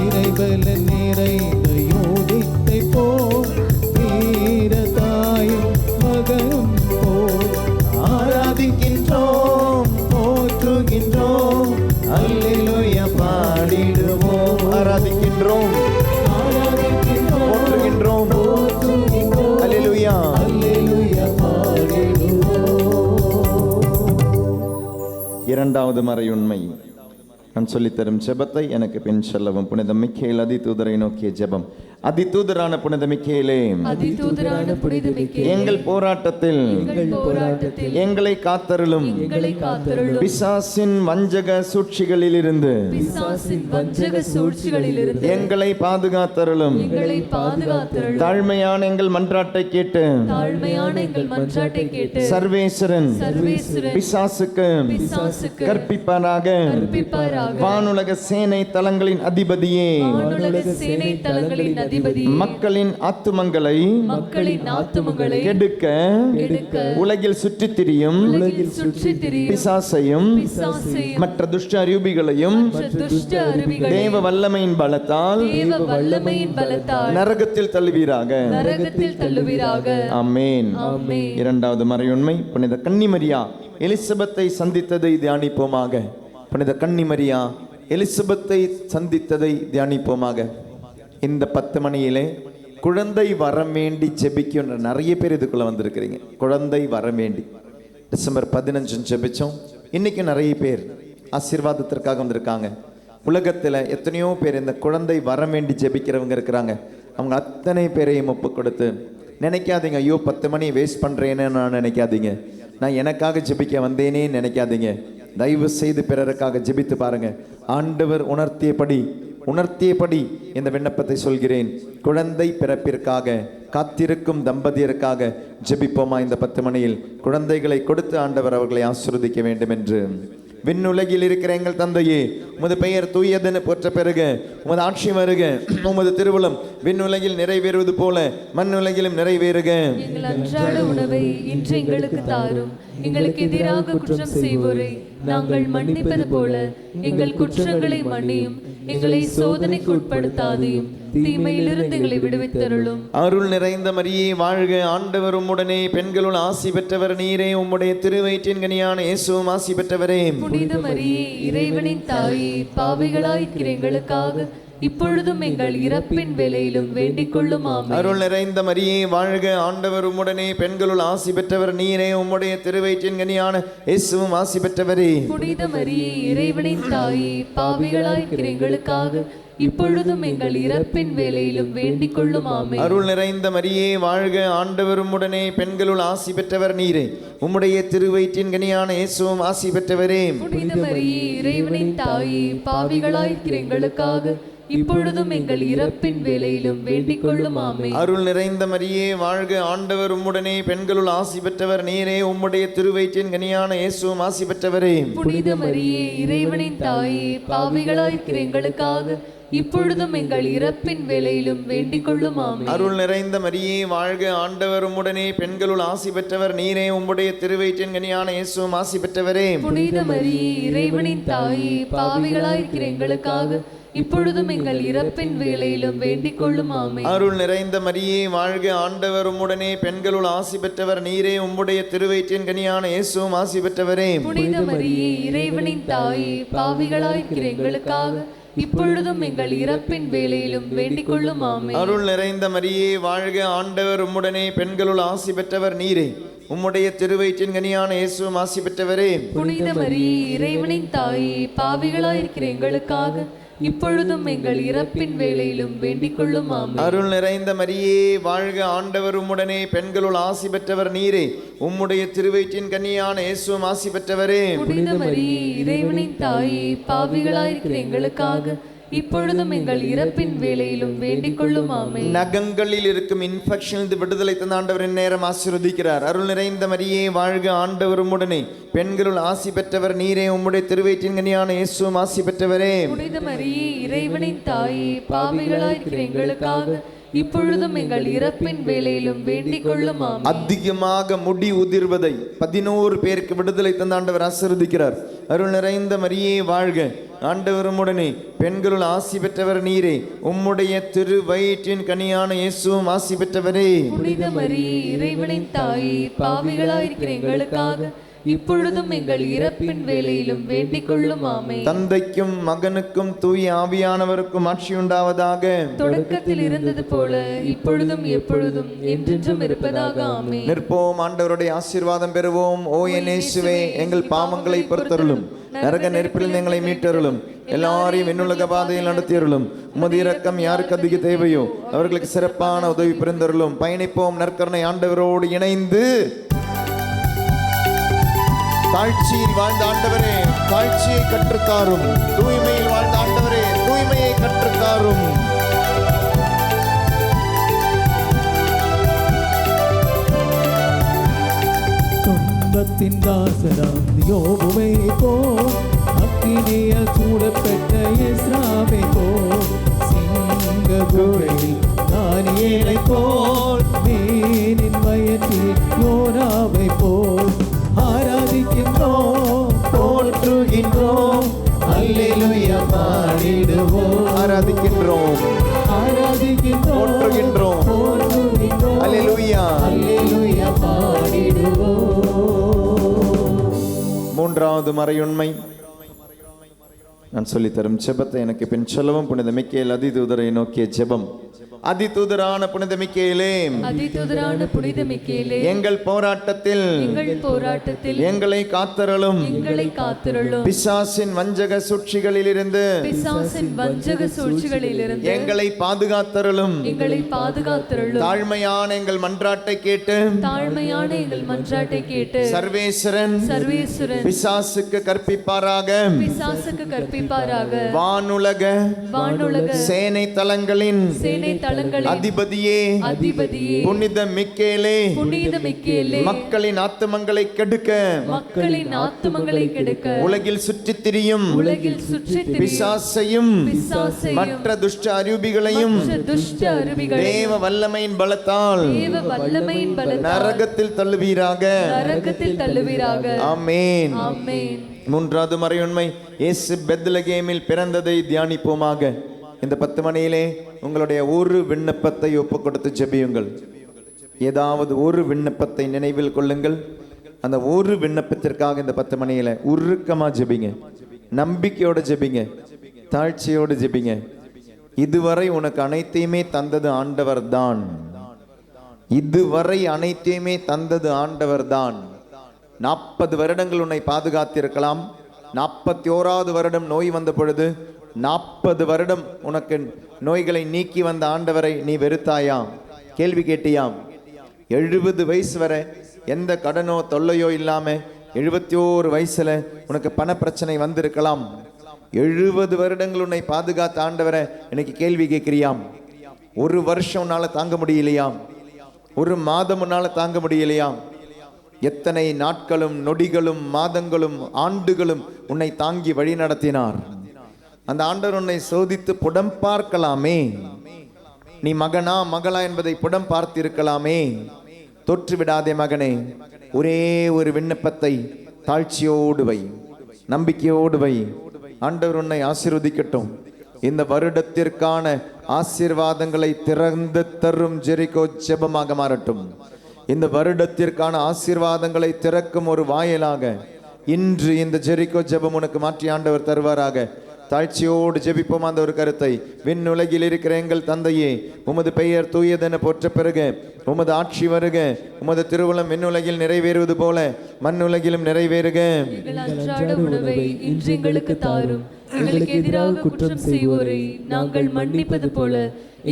[SPEAKER 2] இறைவனின் நிறைந்த யூதித்தை போல், வீரதாயும் மகரும் போல். ஆராதிக்கின்றோம், போற்றுகின்றோம், அல்லேலூயா பாடிடுவோம்.
[SPEAKER 3] ஆராதிக்கின்றோம், போற்றுகின்றோம், அல்லேலூயா.
[SPEAKER 2] அல்லேலூயா பாடிடுவோம்.
[SPEAKER 1] இரண்டாவது மறையுண்மை. நான் சொல்லித்தரும் ஜெபத்தை எனக்கு பின் சொல்லவும். புனித மிக்கேல் அதிதூதரை நோக்கிய ஜெபம். அதிதூதரான புனித மிக்கேலே,
[SPEAKER 4] அதிதூதரான புனித மிக்கேலே,
[SPEAKER 1] எங்கள் போராட்டத்தில் எங்களை காத்தருளும். பிசாசின் வஞ்சக சூழ்ச்சிகளிலிருந்து
[SPEAKER 4] பிசாசின் வஞ்சக சூழ்ச்சிகளிலிருந்து
[SPEAKER 1] எங்களை பாதுகாத்தருளும்.
[SPEAKER 4] எங்களை பாதுகாத்தருளும்.
[SPEAKER 1] தாழ்மையான எங்கள் மன்றாட்டை கேட்டு
[SPEAKER 4] தாழ்மையான எங்கள் மன்றாட்டை கேட்டு
[SPEAKER 1] சர்வேஸ்வரன்
[SPEAKER 4] சர்வேஸ்வரன்
[SPEAKER 1] பிசாசுக்கு கற்பிப்பாராக. வானுலக சேனை தலங்களின் அதிபதியே,
[SPEAKER 4] வானுலக சேனை தலங்களின் அதிபதி,
[SPEAKER 1] மக்களின் ஆத்துமங்களை கெடுக்க உலகில் சுற்றித் திரியும் பிசாசையும் மற்ற துஷ்ட அரூபிகளையும் தேவ வல்லமையின் பலத்தால் நரகத்தில் தள்ளுவீராக. ஆமென். இரண்டாவது மறையுண்மை. புனித கன்னிமரியா எலிசபெத்தை சந்தித்ததை தியானிப்போமாக. புனித கன்னிமரியா எலிசபெத்தை சந்தித்ததை தியானிப்போமாக. இந்த 10 மணியிலே குழந்தை வரம் வேண்டி ஜெபிக்கின்ற நிறைய பேர் இதுக்குள்ள வந்திருக்கிறீங்க. குழந்தை வரம் வேண்டி டிசம்பர் 15 ஜெபிச்சோம். இன்னைக்கு நிறைய பேர் ஆசீர்வாதத்திற்காக வந்திருக்காங்க. உலகத்தில் எத்தனையோ பேர் இந்த குழந்தை வரம் வேண்டி ஜெபிக்கிறவங்க இருக்கிறாங்க. அவங்க அத்தனை பேரையும் ஒப்பு கொடுத்து நினைக்காதீங்க, ஐயோ 10 மணி வேஸ்ட் பண்ணுறேன்னு நான் நினைக்காதீங்க. நான் எனக்காக ஜெபிக்க வந்தேனே நினைக்காதீங்க. தயவு செய்து பிறருக்காக ஜெபித்து பாருங்க. ஆண்டவர் உணர்த்தியபடி இந்த விண்ணப்பத்தை சொல்கிறேன். குழந்தை பிறப்பிற்காக காத்திருக்கும் தம்பதியருக்காக ஜெபிப்போமா? இந்த 10 மணியில் குழந்தைகளை கொடுத்து ஆண்டவர் அவர்களை ஆசீர்வதிக்க வேண்டும் என்று. விண்ணுலகில் இருக்கிற எங்கள் தந்தையே, உமது பெயர் தூயதென போற்ற பெறுக. உமது ஆட்சி வருக. உமது திருவுளம் விண்ணுலகில் நிறைவேறுவது போல மண்ணுலகிலும் நிறைவேறுக.
[SPEAKER 4] எங்கள் அன்றாட உணவை இன்று எங்களுக்கு தாரும். எங்களுக்கு எதிராக குற்றம் செய்வோரை நாங்கள் மன்னிப்பது போல எங்கள் குற்றங்களை மன்னியும். எங்களை சோதனைக்கு உட்படுத்தாதையும் தீமையிலிருந்து எங்களை விடுவித்தருளும்.
[SPEAKER 1] அருள் நிறைந்த மரியே வாழ்க. ஆண்டவர் உம்முடனே, பெண்களுள் ஆசி பெற்றவர் நீரே. உம்முடைய திருவயிற்றின் கனியான இயேசுவும் ஆசி பெற்றவரே.
[SPEAKER 4] புனித மரியே, இறைவனின் தாயே, பாவிகளாயிருக்கிற எங்களுக்காக இப்பொழுதும் எங்கள் இறப்பின் வேளையிலும் வேண்டிக் கொள்ளும். ஆமென்.
[SPEAKER 1] அருள் நிறைந்த மரியே வாழ்க. ஆண்டவர் உம்முடனே, பெண்களுள் ஆசி பெற்றவர் நீரே. உம்முடைய திருவயிற்றின் கனியான இயேசுவும் ஆசி பெற்றவரே.
[SPEAKER 4] புனித மரியே, இறைவனின் தாயே, பாவிகளாயிருக்கிற எங்களுக்காக இப்பொழுதும் எங்கள் இறப்பின் வேளையிலும் வேண்டிக் கொள்ளும். ஆமென்.
[SPEAKER 1] அருள் நிறைந்த மரியே வாழ்க. ஆண்டவர் உம்முடனே, பெண்களுள் ஆசி பெற்றவர் நீரே. உம்முடைய திருவயிற்றின் கனியான இயேசுவும் ஆசி பெற்றவரே.
[SPEAKER 4] புனித மரியே, இறைவனின் தாயே, பாவிகளாயிருக்கிற எங்களுக்காக இப்பொழுதும் எங்கள் இறப்பின் வேளையிலும் வேண்டிக் கொள்ளும். ஆமென்.
[SPEAKER 1] அருள் நிறைந்த மரியே வாழ்க. ஆண்டவர் உம்முடனே, பெண்களுள் ஆசி பெற்றவர் நீரே. உம்முடைய திருவயிற்றின் கனியான இயேசுவும் ஆசி பெற்றவரே.
[SPEAKER 4] புனித மரியே, இறைவனின் தாயே, பாவிகளாயிருக்கிற எங்களுக்காக இப்பொழுதும் எங்கள் இறப்பின் வேளையிலும் வேண்டிக் கொள்ளும். ஆமென்.
[SPEAKER 1] அருள் நிறைந்த மரியே வாழ்க. ஆண்டவர் உம்முடனே, பெண்களுள் ஆசி பெற்றவர் நீரே. உம்முடைய திருவயிற்றின் கனியான இயேசுவும் ஆசி பெற்றவரே.
[SPEAKER 4] புனித மரியே, இறைவனின் தாயே, பாவிகளாயிருக்கிற எங்களுக்காக இப்பொழுதும் எங்கள் இறப்பின் வேளையிலும் வேண்டிக் கொள்ளும். ஆமென்.
[SPEAKER 1] அருள் நிறைந்த மரியே வாழ்க. ஆண்டவர் உம்முடனே, பெண்களுள் ஆசி பெற்றவர் நீரே. உம்முடைய திருவயிற்றின் கனியான இயேசுவும் ஆசி பெற்றவரே.
[SPEAKER 4] புனித மரியே, இறைவனின் தாயே, பாவிகளாயிருக்கிற எங்களுக்காக இப்பொழுதும் எங்கள் இறப்பின் வேளையிலும் வேண்டிக் கொள்ளும். ஆமென்.
[SPEAKER 1] அருள் நிறைந்த மரியே வாழ்க. ஆண்டவர் உம்முடனே, பெண்களுள் ஆசி பெற்றவர் நீரே. உம்முடைய திருவயிற்றின் கனியான இயேசுவும் ஆசி பெற்றவரே.
[SPEAKER 4] புனித மரியே, இறைவனின் தாயே, பாவிகளாயிருக்கிற எங்களுக்காக இப்பொழுதும் எங்கள் இறப்பின் வேளையிலும் வேண்டிக் கொள்ளும். ஆமென்.
[SPEAKER 1] அருள் நிறைந்த மரியே வாழ்க. ஆண்டவர் உம்முடனே, பெண்களுள் ஆசி பெற்றவர் நீரே. உம்முடைய திருவயிற்றின் கனியான இயேசுவும் ஆசி பெற்றவரே.
[SPEAKER 4] புனித மரியே, இறைவனின் தாயே, பாவிகளாயிருக்கிற எங்களுக்காக இப்பொழுதும் எங்கள் இறப்பின் வேளையிலும் வேண்டிக் கொள்ளும் ஆமே.
[SPEAKER 3] நகங்களில் இருக்கும் இன்ஃபெக்ஷன் விடுதலை தந்த ஆண்டவர் இந்நேரம் ஆசீர்வதிக்கிறார். அருள் நிறைந்த மரியே வாழ்க, ஆண்டவர் உம்முடனே, பெண்களுள் ஆசி பெற்றவர் நீரே, உம்முடைய திருவயிற்றின் கனியான இயேசுவும் ஆசி பெற்றவரே.
[SPEAKER 4] புனித மரியே, இறைவனின் தாயே, பாவிகளாயிருக்கிற எங்களுக்காக இப்பொழுதும் எங்கள் இறப்பின் வேளையிலும் வேண்டிக் கொள்ளும் ஆமே.
[SPEAKER 3] அதிகமாக முடி உதிர்வதை 11 பேருக்கு விடுதலை தந்த ஆண்டவர் ஆசீர்வதிக்கிறார். அருள் நிறைந்த மரியே வாழ்க, ஆண்டவர் உம்முடனே, பெண்களுள் ஆசி பெற்றவர் நீரே, உம்முடைய திருவயிற்றின் கனியான இயேசுவும் ஆசி பெற்றவரே.
[SPEAKER 4] புனித மரியே, இறைவனின் தாயே, பாவிகளாயிருக்கிற எங்களுக்காக இப்பொழுதும் எங்கள் இறப்பின் வேளையிலும் வேண்டிக் கொள்ளும் ஆமே.
[SPEAKER 3] தந்தைக்கும் மகனுக்கும் தூய ஆவியானவருக்கும் ஆட்சி உண்டாவதாக.
[SPEAKER 4] தொடக்கத்தில் இருந்தது போல இப்பொழுதும் எப்பொழுதும் என்றென்றும் இருப்பதாக ஆமே.
[SPEAKER 3] நிற்போம், ஆண்டவருடைய ஆசீர்வாதம் பெறுவோம். ஓ என் இயேசுவே, எங்கள் பாவங்களை பொறுத்தருளும், நரக நெருப்பில் எங்களை மீட்டருளும், எல்லாரையும் விண்ணுலக பாதையில் நடத்தியருளும். உமது இரக்கம் யாருக்கு அதிக தேவையோ அவர்களுக்கு சிறப்பான உதவி புரிந்தருளும். பயணிப்போம் நற்கருணை ஆண்டவரோடு இணைந்து. தாழ்ச்சியில் வாழ்ந்த ஆண்டவரே, தாழ்ச்சியை கற்றுத்தாரும். தூய்மையில் வாழ்ந்த ஆண்டவரே, தூய்மையை கற்றுத்தாரும்.
[SPEAKER 2] துன்பத்தின் தாசனாம் யோபுவை போல், அக்கினியால் சூடப்பட்ட எஸ்ராவை போல், சிங்க குகையில் தானியேலை போல், மீனின் வயற்றில் யோனாவை போல் ஆராதிக்கின்றோம், போற்றுகின்றோம், அல்லேலூயா பாடிடுவோம்.
[SPEAKER 3] ஆராதிக்கின்றோம்,
[SPEAKER 2] ஆராதிக்கின்றோம்,
[SPEAKER 3] போற்றுகின்றோம்,
[SPEAKER 2] போற்றுகின்றோம்,
[SPEAKER 3] அல்லேலூயா,
[SPEAKER 2] அல்லேலூயா பாடிடுவோம்.
[SPEAKER 3] மூன்றாவது மறையுண்மை. நான் சொல்லித்தரும் ஜெபத்தை எனக்கு பின் சொல்லவும். புனித மிக்கேல் அதிதூதரை நோக்கிய ஜெபம். அதிதூதரான புனித மிக்கேலே,
[SPEAKER 4] அதிதூதரான புனித மிக்கேலே,
[SPEAKER 3] எங்கள் போராட்டத்தில் எங்களை காத்தருளும்.
[SPEAKER 4] எங்களை காத்தருளும்.
[SPEAKER 3] பிசாசின் வஞ்சக சூழ்ச்சிகளிலிருந்து
[SPEAKER 4] பிசாசின் வஞ்சக சூழ்ச்சிகளிலிருந்து
[SPEAKER 3] எங்களை பாதுகாத்தருளும்.
[SPEAKER 4] எங்களை பாதுகாத்தருளும்.
[SPEAKER 3] தாழ்மையான எங்கள் மன்றாட்டை கேட்டு
[SPEAKER 4] தாழ்மையான எங்கள் மன்றாட்டை கேட்டு
[SPEAKER 3] சர்வேஸ்வரன் பிசாசுக்கு கற்பிப்பாராக.
[SPEAKER 4] பிசாசுக்கு கற்பிப்பாராக.
[SPEAKER 3] வானுலக சேனை தலங்களின் அதிபதியே, புனித மிக்கேலே, மக்களின் ஆத்துமங்களை கெடுக்க உலகில் சுற்றித் திரியும் பிசாசையும் மற்ற துஷ்ட அரூபிகளையும் தேவ வல்லமையின் பலத்தால் நரகத்தில் தள்ளுவீராக. ஆமென். மூன்றாவது மறையுண்மை. இயேசு பெத்லகேமில் பிறந்ததை தியானிப்போமாக. இந்த 10 மணியிலே உங்களுடைய ஒரு விண்ணப்பத்தை ஒப்பு கொடுத்து ஜெபியுங்கள். ஏதாவது ஒரு விண்ணப்பத்தை நினைவில் கொள்ளுங்கள். அந்த ஒரு விண்ணப்பத்திற்காக இந்த 10 மணியில உருக்கமா ஜெபிங்க, நம்பிக்கையோட ஜெபிங்க, தாழ்ச்சியோடு ஜெபிங்க. இதுவரை உனக்கு அனைத்தையுமே தந்தது ஆண்டவர் தான். இதுவரை அனைத்தையுமே தந்தது ஆண்டவர் தான். 40 வருடங்கள் உன்னை பாதுகாத்திருக்கலாம். 41வது வருடம் நோய் வந்த பொழுது 40 வருடம் உனக்கு நோய்களை நீக்கி வந்த ஆண்டவரை நீ வெறுத்தாயாம், கேள்வி கேட்டியாம். 70 வயசு வரை எந்த கடனோ தொல்லையோ இல்லாம 71 வயசுல உனக்கு பண பிரச்சனை வந்திருக்கலாம். 70 வருடங்கள் உன்னை பாதுகாத்த ஆண்டவரை இன்னைக்கு கேள்வி கேட்கிறியாம். 1 வருஷம் உன்னால தாங்க முடியலையாம், 1 மாதம் உன்னால தாங்க முடியலையாம். எத்தனை நாட்களும் நொடிகளும் மாதங்களும் ஆண்டுகளும் உன்னை தாங்கி வழி நடத்தினார். அந்த ஆண்டவர் உன்னை சோதித்து புடம் பார்க்கலாமே. நீ மகனா மகளா என்பதை புடம் பார்த்திருக்கலாமே. தொற்று விடாதே மகனே. ஒரே ஒரு விண்ணப்பத்தை தாழ்ச்சியோடு வை, நம்பிக்கையோடு வை. ஆண்டவர் உன்னை ஆசீர்வதிக்கட்டும். இந்த வருடத்திற்கான ஆசீர்வாதங்களை திறந்து தரும் ஜெரிகோ ஜெபமாக மாறட்டும். இந்த வருடத்திற்கான ஆசீர்வாதங்களை திறக்கும் ஒரு வாயிலாக இன்று இந்த ஜெரிகோ ஜெபம் உனக்கு மாற்றி ஆண்டவர் தருவாராக. தாழ்ச்சியோடு ஜெபிப்போம் அந்த ஒரு கருத்தை. விண்ணுலகில் இருக்கிற எங்கள் தந்தையே, உமது பெயர் தூயதென போற்ற பெறுக. உமது ஆட்சி வருக. உமது திருவுளம் விண்ணுலகில் நிறைவேறுவது போல மண்ணுலகிலும் நிறைவேறுக.
[SPEAKER 4] எங்கள் அன்றாட உணவை இன்று எங்களுக்கு தாரும். எங்களுக்கு எதிராக குற்றம் செய்வோரை நாங்கள் மன்னிப்பது போல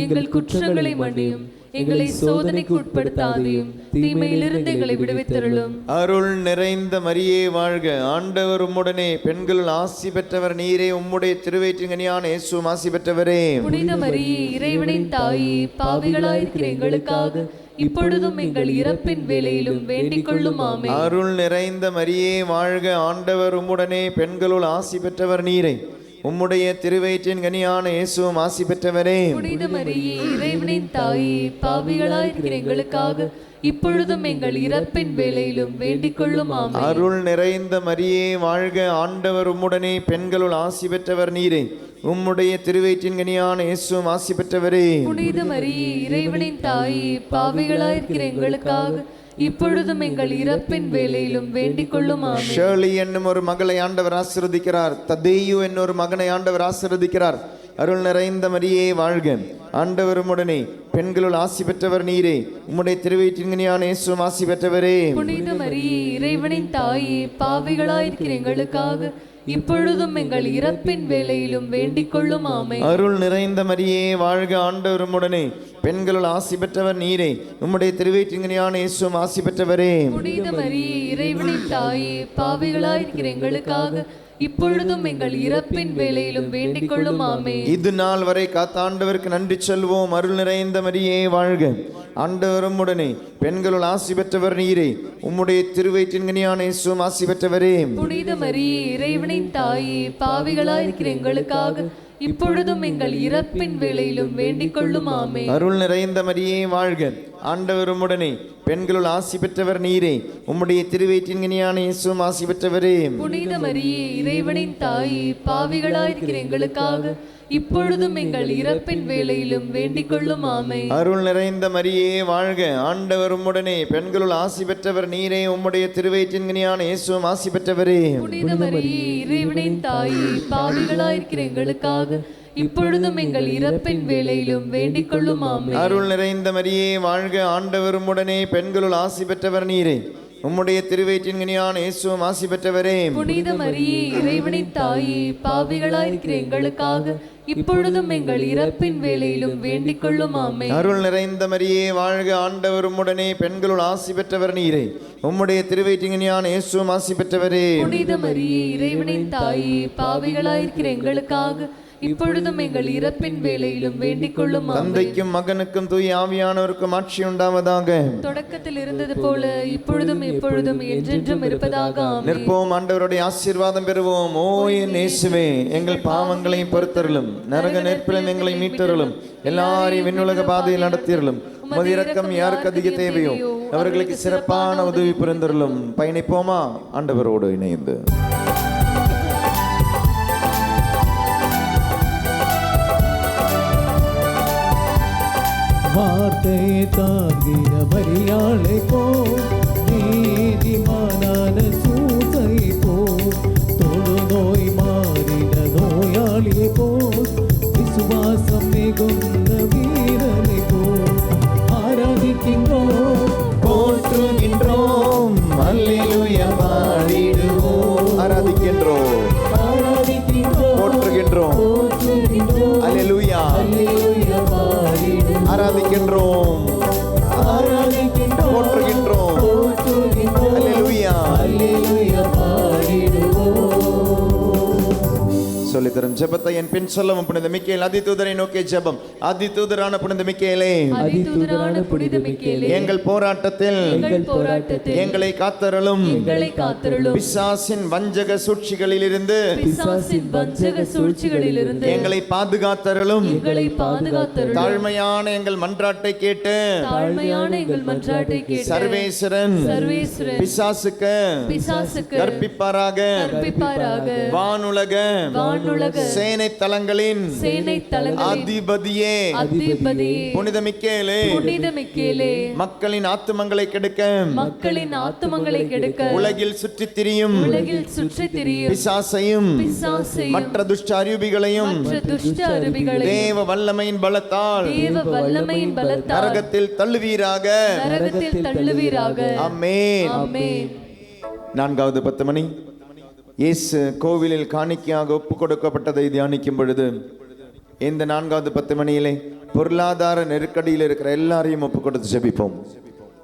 [SPEAKER 4] எங்கள் குற்றங்களை மன்னியும். எங்களை சோதனைக்கு உட்படுத்தாதையும் தீமையிலிருந்து எங்களை விடுவித்தருளும்.
[SPEAKER 3] அருள் நிறைந்த மரியே வாழ்க, ஆண்டவர் உம்முடனே, பெண்களுள் ஆசி பெற்றவர் நீரே, உம்முடைய திருவயிற்றின் கனியான இயேசுவும் ஆசி பெற்றவரே.
[SPEAKER 4] புனித மரியே, இறைவனின் தாயே, பாவிகளாயிருக்கிற எங்களுக்காக இப்பொழுதும் எங்கள் இறப்பின் வேளையிலும் வேண்டிக் கொள்ளும். ஆமென்.
[SPEAKER 3] அருள் நிறைந்த மரியே வாழ்க, ஆண்டவர் உம்முடனே, பெண்களுள் ஆசி பெற்றவர் நீரே, உம்முடைய திருவயிற்றின் கனியான இயேசுவும் ஆசி பெற்றவரே.
[SPEAKER 4] புனித மரியே, இறைவனின் தாயே, பாவிகளாயிருக்கிற எங்களுக்காக இப்பொழுதும் எங்கள் இறப்பின் வேளையிலும் வேண்டிக் கொள்ளும். ஆமென்.
[SPEAKER 3] அருள் நிறைந்த மரியே வாழ்க, ஆண்டவர் உம்முடனே, பெண்களுள் ஆசி பெற்றவர் நீரே, உம்முடைய திருவயிற்றின் கனியான இயேசுவும் ஆசி பெற்றவரே.
[SPEAKER 4] புனித மரியே, இறைவனின் தாயே, பாவிகளாயிருக்கிற எங்களுக்காக இப்பொழுதும் எங்கள் இறப்பின் வேளையிலும் வேண்டிக் கொள்ளும். ஆமென்.
[SPEAKER 3] ஷேர்லி என்னும் ஒரு மகளை ஆண்டவர் ஆசீர்வதிக்கிறார். ததேயு என்னொரு மகனை ஆண்டவர் ஆசீர்வதிக்கிறார். அருள் நிறைந்த மரியே வாழ்க, ஆண்டவர் உம்முடனே, பெண்களுள் ஆசி பெற்றவர் நீரே, உம்முடைய திருவயிற்றின் கனியான இயேசுவும் ஆசி பெற்றவரே.
[SPEAKER 4] புனித மரியே, இறைவனின் தாயே, பாவிகளாயிருக்கிற எங்களுக்காக இப்பொழுதும் எங்கள் இறப்பின் வேளையிலும் வேண்டிக் கொள்ளும். ஆமென்.
[SPEAKER 3] அருள் நிறைந்த மரியே வாழ்க, ஆண்டவர் உம்முடனே, பெண்களுள் ஆசி பெற்றவர் நீரே, உம்முடைய திருவயிற்றின் கனியான இயேசுவும் ஆசி பெற்றவரே.
[SPEAKER 4] புனித மரியே, இறைவனின் தாயே, பாவிகளாயிருக்கிற எங்களுக்காக இப்பொழுதும் எங்கள் இறப்பின் வேளையிலும் வேண்டிக் கொள்ளும். ஆமென்.
[SPEAKER 3] இது நாள் வரை காத்த ஆண்டவருக்கு நன்றி சொல்வோம். அருள் நிறைந்த மரியே வாழ்க, ஆண்டவர் உம்முடனே, பெண்களுள் ஆசி பெற்றவர் நீரே, உம்முடைய திருவயிற்றின் கனியான இயேசுவும் ஆசி பெற்றவரே.
[SPEAKER 4] புனித மரியே, இறைவனின் தாயே, பாவிகளாயிருக்கிற எங்களுக்காக இப்பொழுதும் எங்கள் இறப்பின் வேளையிலும் வேண்டிக் கொள்ளும். ஆமென்.
[SPEAKER 3] அருள் நிறைந்த மரியே வாழ்க, ஆண்டவர் உம்முடனே, பெண்களுள் ஆசி பெற்றவர் நீரே, உம்முடைய திருவயிற்றின் கனியான இயேசுவும் ஆசி பெற்றவரே.
[SPEAKER 4] புனித மரியே, இறைவனின் தாயே, பாவிகளாயிருக்கிற எங்களுக்காக இப்பொழுதும் எங்கள் இறப்பின் வேளையிலும் வேண்டிக் கொள்ளும். ஆமென்.
[SPEAKER 3] அருள் நிறைந்த மரியே வாழ்க, ஆண்டவர் உம்முடனே, பெண்களுள் ஆசி பெற்றவர் நீரே, உம்முடைய திருவயிற்றின் கனியான இயேசுவும் ஆசி பெற்றவரே.
[SPEAKER 4] புனித மரியே, இறைவனின் தாயே, பாவிகளாயிருக்கிற எங்களுக்காக இப்பொழுதும் எங்கள் இறப்பின் வேளையிலும் வேண்டிக் கொள்ளும். ஆமென்.
[SPEAKER 3] அருள் நிறைந்த மரியே வாழ்க, ஆண்டவர் உம்முடனே, பெண்களுள் ஆசி பெற்றவர் நீரே, உம்முடைய திருவயிற்றின் கனியான இயேசுவும் ஆசி பெற்றவரே.
[SPEAKER 4] புனித மரியே, இறைவனின் தாயே, பாவிகளாயிருக்கிற எங்களுக்காக இப்பொழுதும் எங்கள் இறப்பின் வேளையிலும் வேண்டிக் கொள்ளும். ஆமென்.
[SPEAKER 3] அருள் நிறைந்த மரியே வாழ்க, ஆண்டவர் உம்முடனே, பெண்களுள் ஆசி பெற்றவர் நீரே, உம்முடைய திருவயிற்றின் கனியான இயேசுவும் ஆசி பெற்றவரே.
[SPEAKER 4] புனித மரியே, இறைவனின் தாயே, பாவிகளாயிருக்கிற எங்களுக்காக இப்பொழுதும் எங்கள் இறப்பின் வேளையிலும் வேண்டிக் கொள்ளும். ஆமென்.
[SPEAKER 3] தந்தைக்கும் மகனுக்கும் தூய ஆவியானவருக்கும் ஆட்சி உண்டாவதாக.
[SPEAKER 4] தொடக்கத்தில் இருந்தது போல இப்பொழுதும் எப்பொழுதும் என்றென்றும் இருப்பதாக. ஆமென்.
[SPEAKER 3] நிற்போம், ஆண்டவருடைய ஆசீர்வாதம் பெறுவோம். ஓ என் இயேசுவே, எங்கள் பாவங்களை பொறுத்தருளும், நரக நெருப்பிலும் எங்களை மீட்டருளும், எல்லாரையும் விண்ணுலக பாதையில் நடத்தியருளும். உமது இரக்கம் யாருக்கு அதிக தேவையோ அவர்களுக்கு சிறப்பான உதவி புரிந்தருளும். பயணிப்போமா ஆண்டவரோடு இணைந்து.
[SPEAKER 2] வார்த்தையை தாங்கின மரியாளை போ, நீதிமானான சூசை போ, தொழு நோய் மாறின நோயாளியை போ, விசுவாசம் மிகுந்த வீரனை போ, ஆராதிக்கின்றோம்,
[SPEAKER 3] போற்றுகின்றோம், அல்லேலூயா பாடிடுவோம். ஆராதிக்கின்றோம், போற்றுகின்றோம், அல்லேலூயா ஆராதிக்கின்றோம், போற்றுகின்றோம், அல்லேலூயா. சொல்லித்தரும் ஜெபத்தை என் பின் சொல்லவும். புனித மிக்கேல் அதிதூதரை நோக்கிய ஜெபம். அதிதூதரான புனித மிக்கேலே,
[SPEAKER 4] அதிதூதரான புனித மிக்கேலே,
[SPEAKER 3] எங்கள் போராட்டத்தில் எங்களை காத்தருளும். பிசாசின் வஞ்சக சூழ்ச்சிகளிலிருந்து எங்களை பாதுகாத்தருளும். தாழ்மையான எங்கள் மன்றாட்டை கேட்டு சர்வேஸ்வரன் பிசாசுக்கு கற்பிப்பாராக. வானுலக சேனை தலங்களின் அதிபதியே புனித மிக்கேலே, மக்களின் ஆத்துமங்களை கெடுக்க உலகில் சுற்றித் திரியும் பிசாசையும் மற்ற துஷ்ட அரூபிகளையும் தேவ வல்லமையின் பலத்தால் நரகத்தில் தள்ளுவீராக. ஆமென். 4வது 10 மணி இயேசு கோவிலில் காணிக்கையாக ஒப்பு கொடுக்கப்பட்டதை தியானிக்கும் பொழுது இந்த 4வது 10 மணியிலே பொருளாதார நெருக்கடியில் இருக்கிற எல்லாரையும் ஒப்பு கொடுத்து ஜெபிப்போம்.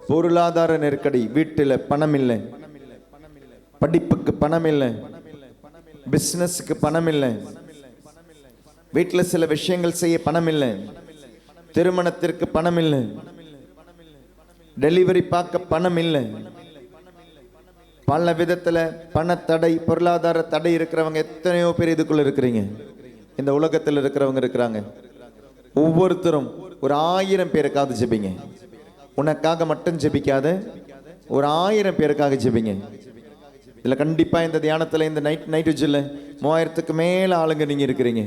[SPEAKER 3] பொருளாதார நெருக்கடி, வீட்டில் பணம் இல்லை, படிப்புக்கு பணம் இல்லை, பிசினஸுக்கு பணம் இல்லை, வீட்டில் சில விஷயங்கள் செய்ய பணம் இல்லை, திருமணத்திற்கு பணம் இல்லை, டெலிவரி பார்க்க பணம் இல்லை, பல விதத்துல பண தடை, பொருளாதார தடை இருக்கிறவங்க எத்தனையோ பேர் இதுக்குள்ள இருக்கிறீங்க. இந்த உலகத்தில் இருக்கிறவங்க இருக்கிறாங்க. ஒவ்வொருத்தரும் ஒரு 1000 பேருக்காவது ஜெபிங்க. உனக்காக மட்டும் ஜெபிக்காத, ஒரு 1000 பேருக்காக ஜெபிங்க. இதுல கண்டிப்பா இந்த தியானத்துல இந்த நைட் விஜில் 3000க்கு மேல ஆளுங்க நீங்க இருக்கிறீங்க.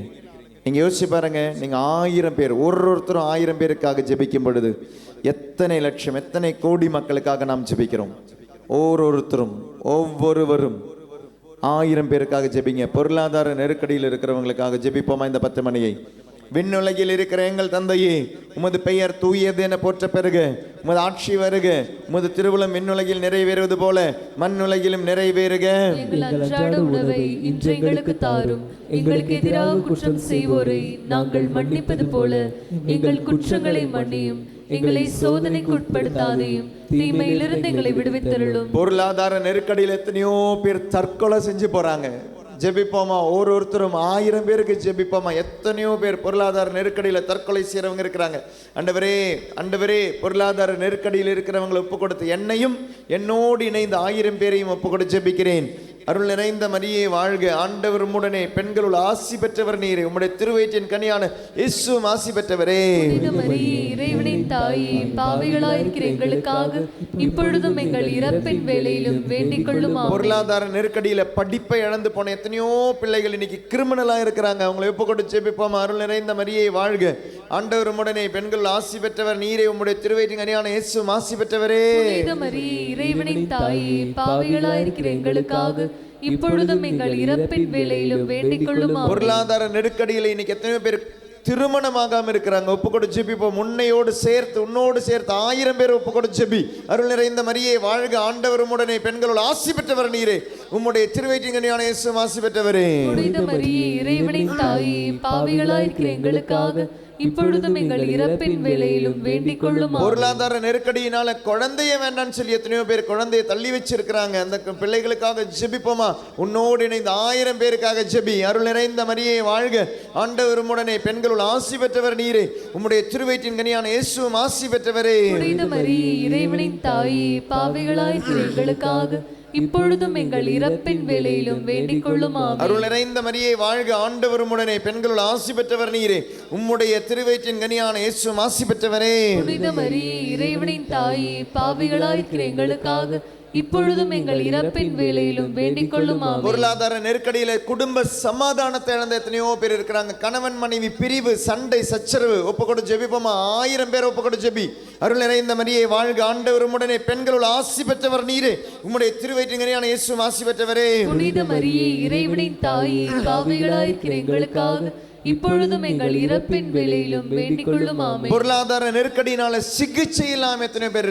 [SPEAKER 3] நீங்க யோசிச்சு பாருங்க, நீங்க 1000 பேர், ஒருத்தரும் 1000 பேருக்காக ஜெபிக்கும் பொழுது எத்தனை லட்சம், எத்தனை கோடி மக்களுக்காக நாம் ஜெபிக்கிறோம். ஒவ்வொருவரும் 1000 பேருக்காக ஜெபிங்க. பொருளாதார நெருக்கடியில் இருக்கிறவங்களுக்காக ஜெபிப்போமா இந்த 10 மணியை? விண்ணுலகில் இருக்கிற எங்கள் தந்தையே, உமது பெயர் தூயது என போற்ற பெறுக, உமது ஆட்சி வருக, உமது திருவுளம் விண்ணுலகில் நிறைவேறுவது போல மண்ணுலகிலும் நிறைவேறுக.
[SPEAKER 4] எங்கள் அன்றாட உணவை இன்று எங்களுக்கு தாரும். எங்களுக்கு எதிராக குற்றம் செய்வோரை நாங்கள் மன்னிப்பது போல எங்கள் குற்றங்களை மன்னியும். எங்களை சோதனைக்கு உட்படுத்தாதையும் தீமையிலிருந்து எங்களை விடுவித்தருளும்.
[SPEAKER 3] பொருளாதார நெருக்கடியில் எத்தனையோ பேர் தற்கொலை செஞ்சு போறாங்க. ஜெபிப்போமா? ஒருத்தரும் 1000 பேருக்கு ஜெபிப்போமா? எத்தனையோ பேர் பொருளாதார நெருக்கடியில் தற்கொலை செய்யறவங்க இருக்கிறாங்க. ஆண்டவரே பொருளாதார நெருக்கடியில் இருக்கிறவங்களை ஒப்பு கொடுத்து என்னையும் என்னோடு இணைந்த 1000 பேரையும் ஒப்பு கொடுத்து ஜெபிக்கிறேன். அருள் நிறைந்த மரியே வாழ்க, ஆண்டவர் உம்முடனே, பெண்களுள் ஆசி பெற்றவர் நீரே, உம்முடைய திருவயிற்றின் கனியான இயேசுவும் ஆசி பெற்றவரே.
[SPEAKER 4] இறைவனின் தாயே, பாவிகளாயிருக்கிற எங்களுக்காக இப்பொழுதும் எங்கள் இறப்பின் வேளையிலும் வேண்டிக் கொள்ளும்.
[SPEAKER 3] பொருளாதார நெருக்கடியில படிப்பை இழந்து போன எத்தனையோ பிள்ளைகள் இன்னைக்கு கிரிமினலா இருக்கிறாங்க. அவங்களை ஒப்பு கொடுத்து ஜெபிப்போம். அருள் நிறைந்த மரியே வாழ்க, ஆண்டவர் உம்முடனே, பெண்கள் ஆசி பெற்றவர் நீரே, உம்முடைய திருவயிற்றின் கனியான இயேசுவும் ஆசி பெற்றவரே.
[SPEAKER 4] இறைவனின் தாயே, பாவிகளாயிருக்கிற எங்களுக்காக இப்பொழுதும் எங்கள் இறப்பின் வேளையிலும் வேண்டிக் கொள்ளும்.
[SPEAKER 3] பொருளாதார நெருக்கடியில இன்னைக்கு எத்தனையோ பேர் திருமணமாகாம இருக்கிறாங்க. ஒப்பு கொடுத்து ஜெபிப்போம். உன்னோடு சேர்த்து 1000 பேர் ஒப்பு கொடுத்து ஜெபி. அருள் நிறைந்த மரியே வாழ்க, ஆண்டவர் உம்முடனே, பெண்களோடு ஆசி பெற்றவர் நீரே, உம்முடைய திருவயிற்றின் கனியான இயேசுவும் ஆசி பெற்றவரே.
[SPEAKER 4] இறைவனின் தாயே, பாவிகளாயிருக்கிற எங்களுக்காக இப்பொழுதும் எங்கள் இறப்பின் வேளையிலும் வேண்டிக் கொள்ளும்.
[SPEAKER 3] பொருளாதார நெருக்கடியினால குழந்தைய வேண்டாம்னு சொல்லி எத்தனையோ பேர் குழந்தைய தள்ளி வச்சிருக்கிறாங்க. அந்த பிள்ளைகளுக்காக ஜெபிப்போமா? உன்னோடு இணைந்த 1000 பேருக்காக ஜெபி. அருள் நிறைந்த மரியே வாழ்க, ஆண்டவர் உம்முடனே, பெண்களுள் ஆசி பெற்றவர் நீரே, உம்முடைய திருவயிற்றின் கனியான இயேசுவும் ஆசி பெற்றவரே.
[SPEAKER 4] இறைவனின் தாயே, பாவிகளாயிருக்கிற எங்களுக்காக இப்பொழுதும் எங்கள் இறப்பின் வேளையிலும் வேண்டிக் கொள்ளும்.
[SPEAKER 3] அருள் நிறைந்த மரியே வாழ்க, ஆண்டவர் உம்முடனே, பெண்களுள் ஆசி பெற்றவர் நீரே, உம்முடைய திருவயிற்றின் கனியான இயேசுவும் ஆசி பெற்றவரே.
[SPEAKER 4] இறைவனின் தாயே, பாவிகளாயிருக்கிற எங்களுக்காக இப்பொழுதும் எங்கள் இறப்பின் வேளையிலும் வேண்டிக் கொள்ளும்.
[SPEAKER 3] பொருளாதார நெருக்கடியில குடும்ப சமாதானத்தை இழந்த எத்தனையோ பேர் இருக்கிறாங்க. கணவன் மனைவி பிரிவு, சண்டை, சச்சரவு. ஒப்பு கொடுத்து ஜெபிப்போமா? 1000 பேர் ஒப்பு கொடுத்து ஜெபி. அருள் நிறைந்த மரியே வாழ்க, ஆண்டவர் உம்முடனே, பெண்களுள் ஆசி பெற்றவர் நீரே, உம்முடைய திருவயிற்றின் கனியான இயேசுவும் ஆசி பெற்றவரே.
[SPEAKER 4] புனித மரியே, இறைவனின் தாயே, பாவிகளாயிருக்கிற எங்களுக்காக இப்பொழுதும் எங்கள் இறப்பின் வேளையிலும் வேண்டிக் கொள்ளும்.
[SPEAKER 3] பொருளாதார நெருக்கடியினால சிகிச்சை இல்லாம எத்தனை பேர்,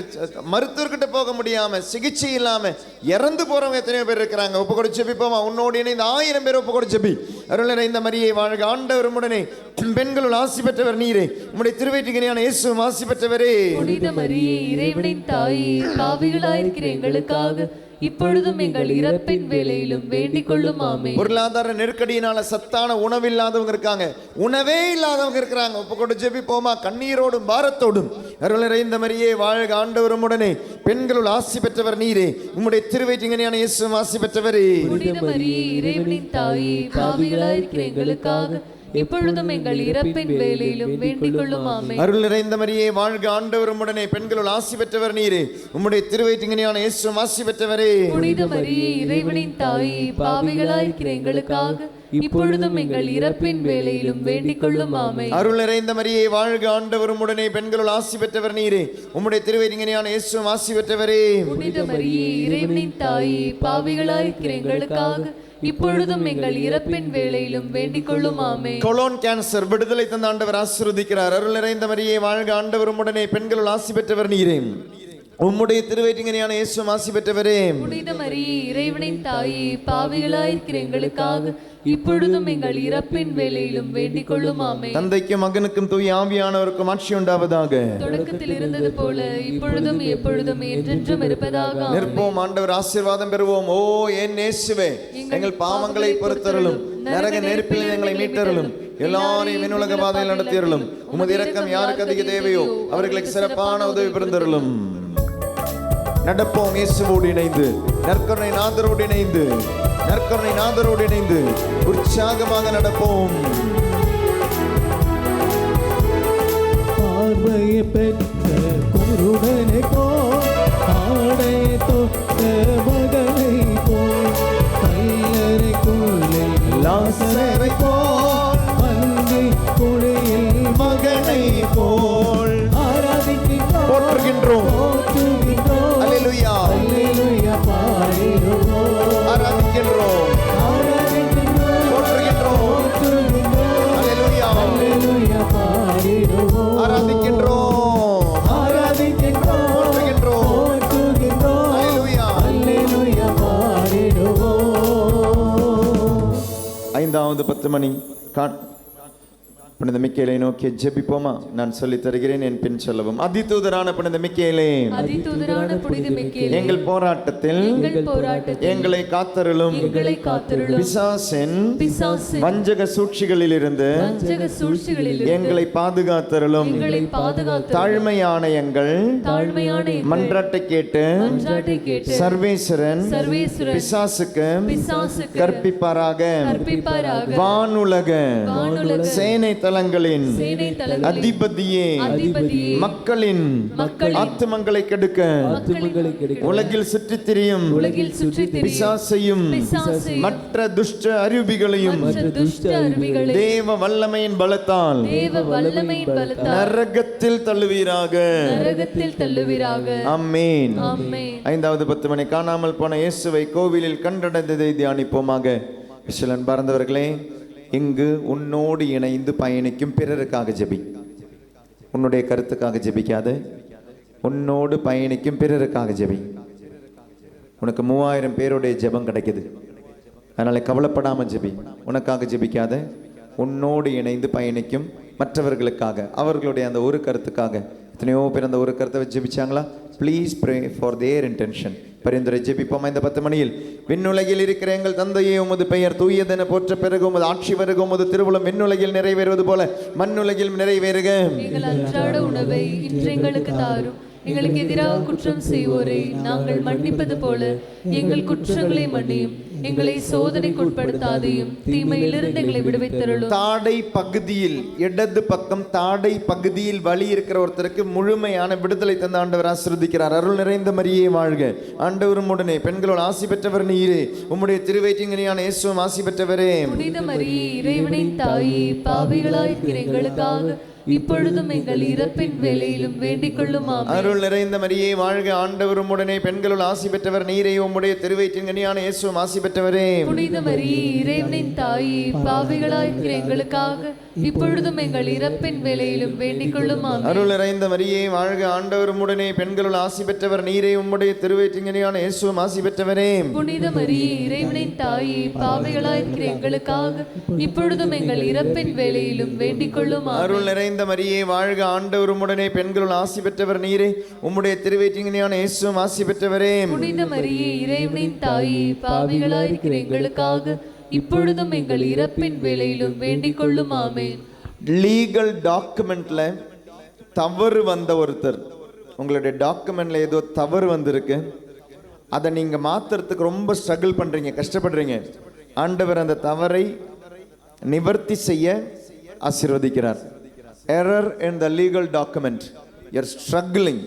[SPEAKER 3] மருத்துவர்கிட்ட போக முடியாம சிகிச்சை இல்லாம இறந்து போறவங்க எத்தனையோ பேர் இருக்கிறாங்க. ஒப்பு கொடுத்து ஜெபிப்போமா? உன்னோடு இணைந்த 1000 பேர் ஒப்பு கொடுத்து ஜெபி. அருள் நிறைந்த மரியே வாழ்க, ஆண்டவர் உம்முடனே, பெண்களுள் ஆசி பெற்றவர் நீரே, உம்முடைய திருவயிற்றின் கனியான இயேசுவும் ஆசி பெற்றவரே.
[SPEAKER 4] புனித மரியே, இறைவனின் தாயே, பாவிகளாயிருக்கிற எங்களுக்காக இப்பொழுதும் எங்கள் இறப்பின் வேளையிலும் வேண்டிக் கொள்ளும்.
[SPEAKER 3] பொருளாதார நெருக்கடியினால சத்தான உணவில்லாதவங்க இருக்காங்க, உணவே இல்லாதவங்க இருக்கிறாங்க. ஒப்பு கொடுத்து ஜெபிப்போமா? கண்ணீரோடும் பாரத்தோடும். அருள் நிறைந்த மரியே வாழ்க, ஆண்டவர் உம்முடனே, பெண்களுள் ஆசி பெற்றவர் நீரே, உம்முடைய திருவயிற்றின் கனியான இயேசுவும் ஆசி பெற்றவரே.
[SPEAKER 4] புனித மரியே, இறைவனின் தாயே, பாவிகளாயிருக்கிற எங்களுக்காக இப்பொழுதும் எங்கள் இறப்பின் வேளையிலும் வேண்டிக் கொள்ளும்.
[SPEAKER 3] அருள் நிறைந்த மரியே வாழ்க, ஆண்டவர் உம்முடனே, பெண்களுள் ஆசி பெற்றவர் நீரே, உம்முடைய திருவயிற்றின் கனியான இயேசுவும் ஆசி பெற்றவரே.
[SPEAKER 4] புனித மரியே, இறைவனின் தாயே, பாவிகளாயிருக்கிற எங்களுக்காக இப்பொழுதும் எங்கள் இறப்பின் வேளையிலும் வேண்டிக் கொள்ளும்.
[SPEAKER 3] அருள் நிறைந்த மரியே வாழ்க, ஆண்டவர் உம்முடனே, பெண்களுள் ஆசி பெற்றவர் நீரே, உம்முடைய திருவயிற்றின் கனியான இயேசுவும் ஆசி பெற்றவரே.
[SPEAKER 4] புனித மரியே, இறைவனின் தாயே, பாவிகளாயிருக்கிற எங்களுக்காக இப்பொழுதும் எங்கள் இறப்பின் வேளையிலும் வேண்டிக் கொள்ளும்.
[SPEAKER 3] கொலோன் கேன்சர் விடுதலை தந்த ஆண்டவர் ஆசீர்வதிக்கிறார். அருள் நிறைந்த மரியே வாழ்க, ஆண்டவர் உம்முடனே, பெண்களுள் ஆசி பெற்றவர் நீரே, உம்முடைய திருவயிற்றின் கனியான இயேசுவும் ஆசி பெற்றவரே.
[SPEAKER 4] புனித மரியே, இறைவனின் தாயே, பாவிகளாயிருக்கிற எங்களுக்காக இப்பொழுதும் எங்கள் இறப்பின் வேளையிலும் வேண்டிக் கொள்ளும் ஆமென்.
[SPEAKER 3] தந்தைக்கும் மகனுக்கும் தூய ஆவியானவருக்கும் ஆட்சி உண்டாவதாக.
[SPEAKER 4] தொடக்கத்தில் இருந்தது போல இப்பொழுதும் எப்பொழுதும் என்றென்றும் இருப்பதாக ஆமென்.
[SPEAKER 3] நிற்போம், ஆண்டவர் ஆசீர்வாதம் பெறுவோம். ஓ என் இயேசுவே, எங்கள் பாவங்களை பொறுத்தருளும், நரக நெருப்பில் எங்களை மீட்டருளும், எல்லாரையும் விண்ணுலக பாதையில் நடத்தியருளும். உமது இரக்கம் யாருக்கு அதிக தேவையோ அவர்களுக்கு சிறப்பான உதவி பிறந்தருளும். நடப்போம் இயேசுவோடு இணைந்து, நற்கருணை நாதரோடு இணைந்து, நற்கருணை நாதரோடு இணைந்து உற்சாகமாக நடப்போம்.
[SPEAKER 2] பார்வையை பெற்ற குருடனை போல், ஆடை தொட்ட மகனை போல், கல்லறைக்குள்ளே லாசரை போல், அந்தி குழியில் மகனை போல் ஆராதிக்கின்றோம்,
[SPEAKER 3] போற்றுகின்றோம்.
[SPEAKER 2] போற்றுகின்றோம்.
[SPEAKER 3] அல்லேலூயா,
[SPEAKER 2] அல்லேலூயா பாடிடுவோம்,
[SPEAKER 3] ஆராதிக்கின்றோம்,
[SPEAKER 2] ஆராதிக்கின்றோம்,
[SPEAKER 3] போற்றுகின்றோம்.
[SPEAKER 2] போற்றுகின்றோம்.
[SPEAKER 3] அல்லேலூயா,
[SPEAKER 2] அல்லேலூயா பாடிடுவோம்,
[SPEAKER 3] ஆராதிக்கின்றோம்,
[SPEAKER 2] ஆராதிக்கின்றோம்,
[SPEAKER 3] போற்றுகின்றோம்.
[SPEAKER 2] போற்றுகின்றோம்.
[SPEAKER 3] அல்லேலூயா.
[SPEAKER 2] அல்லேலூயா பாடிடுவோம்.
[SPEAKER 3] ஐந்தாவது 10 மணி புனித மிக்கேலை நோக்கி ஜெபிப்போமா? நான் சொல்லித் தருகிறேன், என் பின் சொல்லவும். அதிதூதரான புனித மிக்கேலே,
[SPEAKER 4] அதிதூதரான புனித மிக்கேலே,
[SPEAKER 3] எங்கள் போராட்டத்தில்
[SPEAKER 4] எங்கள் போராட்டத்தில்
[SPEAKER 3] எங்களை காத்தருளும்.
[SPEAKER 4] எங்களை காத்தருளும்.
[SPEAKER 3] பிசாசின்
[SPEAKER 4] பிசாசின்
[SPEAKER 3] வஞ்சக சூழ்ச்சிகளிலிருந்து
[SPEAKER 4] வஞ்சக சூழ்ச்சிகளில்
[SPEAKER 3] எங்களை பாதுகாத்தருளும்.
[SPEAKER 4] எங்களை பாதுகாத்து
[SPEAKER 3] தாழ்மையான எங்கள்
[SPEAKER 4] தாழ்மையான எங்கள்
[SPEAKER 3] மன்றாட்டை கேட்டு
[SPEAKER 4] மன்றாட்டை கேட்டு
[SPEAKER 3] சர்வேஸ்வரன்
[SPEAKER 4] சர்வேஸ்வரன்
[SPEAKER 3] பிசாசுக்கு
[SPEAKER 4] பிசாசுக்கு
[SPEAKER 3] கற்பிப்பாராக.
[SPEAKER 4] கற்பிப்பாராக.
[SPEAKER 3] வானுலக
[SPEAKER 4] வானுலக
[SPEAKER 3] சேனை தலங்களின்
[SPEAKER 4] சேனை தலங்களின்
[SPEAKER 3] அதிபதியே,
[SPEAKER 4] அதிபதியே,
[SPEAKER 3] மக்களின் ஆத்துமங்களை கெடுக்க
[SPEAKER 2] ஆத்துமங்களை கிடைக்க
[SPEAKER 3] உலகில் சுற்றித் திரியும்
[SPEAKER 4] உலகில் சுற்றி திரியும்
[SPEAKER 3] பிசாசையும்
[SPEAKER 4] பிசாசையும்
[SPEAKER 3] மற்ற துஷ்ட அருவிகளையும்
[SPEAKER 4] மற்ற துஷ்ட அருவிகளை
[SPEAKER 3] தேவ வல்லமையின் பலத்தால்
[SPEAKER 4] தேவ வல்லமையின் பலத்தால்
[SPEAKER 3] நரகத்தில் தள்ளுவீராக.
[SPEAKER 4] நரகத்தில் தள்ளுவீராக.
[SPEAKER 3] ஆமென்.
[SPEAKER 4] ஆமென்.
[SPEAKER 3] ஐந்தாவது 10 மணி காணாமல் போன இயேசுவை கோவிலில் கண்டடைந்ததை தியானிப்போமாக. விசலன் பறந்தவர்களே, இங்கு உன்னோடு இணைந்து பயணிக்கும் பிறருக்காக ஜெபி. உன்னுடைய கருத்துக்காக ஜெபிக்காத, உன்னோடு பயணிக்கும் பிறருக்காக ஜெபி. உனக்கு 3000 பேருடைய ஜெபம் கிடைக்குது, அதனால கவலைப்படாமல் ஜெபி. உனக்காக ஜெபிக்காத, உன்னோடு இணைந்து பயணிக்கும் மற்றவர்களுக்காக, அவர்களுடைய அந்த ஒரு கருத்துக்காக. எத்தனையோ பேர் அந்த ஒரு கருத்தை வச்சு ஜெபிச்சாங்களா? Please pray for their intention. பரிந்துரை ஜெபிப்போமா இந்த 10 மணியில்? விண்ணுலகில் இருக்கிற எங்கள் தந்தையே, உமது பெயர் தூயதென போற்ற பிறகு உமது ஆட்சி வருக, உமது திருவுளம் விண்ணுலகில் நிறைவேறுவது போல மண்ணுலகில் நிறைவேறுக.
[SPEAKER 4] எங்கள் அன்றாட உணவை இன்று எங்களுக்கு தாரும். எங்களுக்கு எதிராக குற்றம் செய்வோரை நாங்கள் மன்னிப்பது போல எங்கள் குற்றங்களை மன்னியும். எங்களை சோதனைக்கு உட்படுத்தாதையும் தீமையிலிருந்து எங்களை விடுவித்தருளும்.
[SPEAKER 3] தாடை பகுதியில், இடது பக்கம் தாடை பகுதியில் வலி இருக்கிற ஒருத்தருக்கு முழுமையான விடுதலை தந்த ஆண்டவர் ஆசீர்வதிக்கிறார். அருள் நிறைந்த மரியே வாழ்க, ஆண்டவரும் உடனே பெண்களோடு ஆசி பெற்றவர் நீரே, உம்முடைய திருவயிற்றிங்கனியான இயேசுவும் ஆசி பெற்றவரே.
[SPEAKER 4] புனித மரியே, இறைவனின் தாயே, பாவிகளாயிருக்கிற எங்களுக்காக இப்பொழுதும் எங்கள் இறப்பின் வேளையிலும் வேண்டிக் கொள்ளும். ஆமென்.
[SPEAKER 3] அருள் நிறைந்த மரியே வாழ்க, ஆண்டவரும் உடனே பெண்களுள் ஆசி பெற்றவர் நீரே, உம்முடைய திருவயிற்றின் கனியான இயேசுவும் ஆசி பெற்றவரே.
[SPEAKER 4] புனித மரியே, இறைவனின் தாயே, பாவிகளாயிருக்கிற எங்களுக்காக இப்பொழுதும் எங்கள் இறப்பின் வேளையிலும் வேண்டிக் கொள்ளும். ஆமென்.
[SPEAKER 3] அருள் நிறைந்த மரியே வாழ்க, ஆண்டவரும் உடனே பெண்களுள் ஆசி பெற்றவர் நீரே, உம்முடைய திருவயிற்றின் கனியான இயேசுவும் ஆசி பெற்றவரே.
[SPEAKER 4] புனித மரியே, இறைவனின் தாயே, பாவிகளாயிருக்கிற எங்களுக்காக இப்பொழுதும் எங்கள் இறப்பின் வேளையிலும் வேண்டிக் கொள்ளும். ஆமென்.
[SPEAKER 3] அருள் நிறைந்த மரியே வாழ்க, ஆண்டவரும் உடனே பெண்களுள் ஆசி பெற்றவர் நீரே, உம்முடைய திருவயிற்றின் கனியான இயேசுவும் ஆசி பெற்றவரே.
[SPEAKER 4] புனித மரியே, இறைவனின் தாயே, பாவிகளாயிருக்கிற எங்களுக்காக இப்பொழுதும் எங்கள் இறப்பின் வேளையிலும் வேண்டிக் கொள்ளும். ஆமென்.
[SPEAKER 3] லீகல் டாக்குமெண்ட்ல தவறு வந்த ஒருத்தர், உங்களுடைய டாக்குமெண்ட்ல ஏதோ தவறு வந்திருக்கு, அதை நீங்க மாத்துறதுக்கு ரொம்ப ஸ்ட்ரகிள் பண்றீங்க, கஷ்டப்படுறீங்க. ஆண்டவர் அந்த தவறை நிவர்த்தி செய்ய ஆசீர்வதிக்கிறார். Error in the legal document, you're struggling,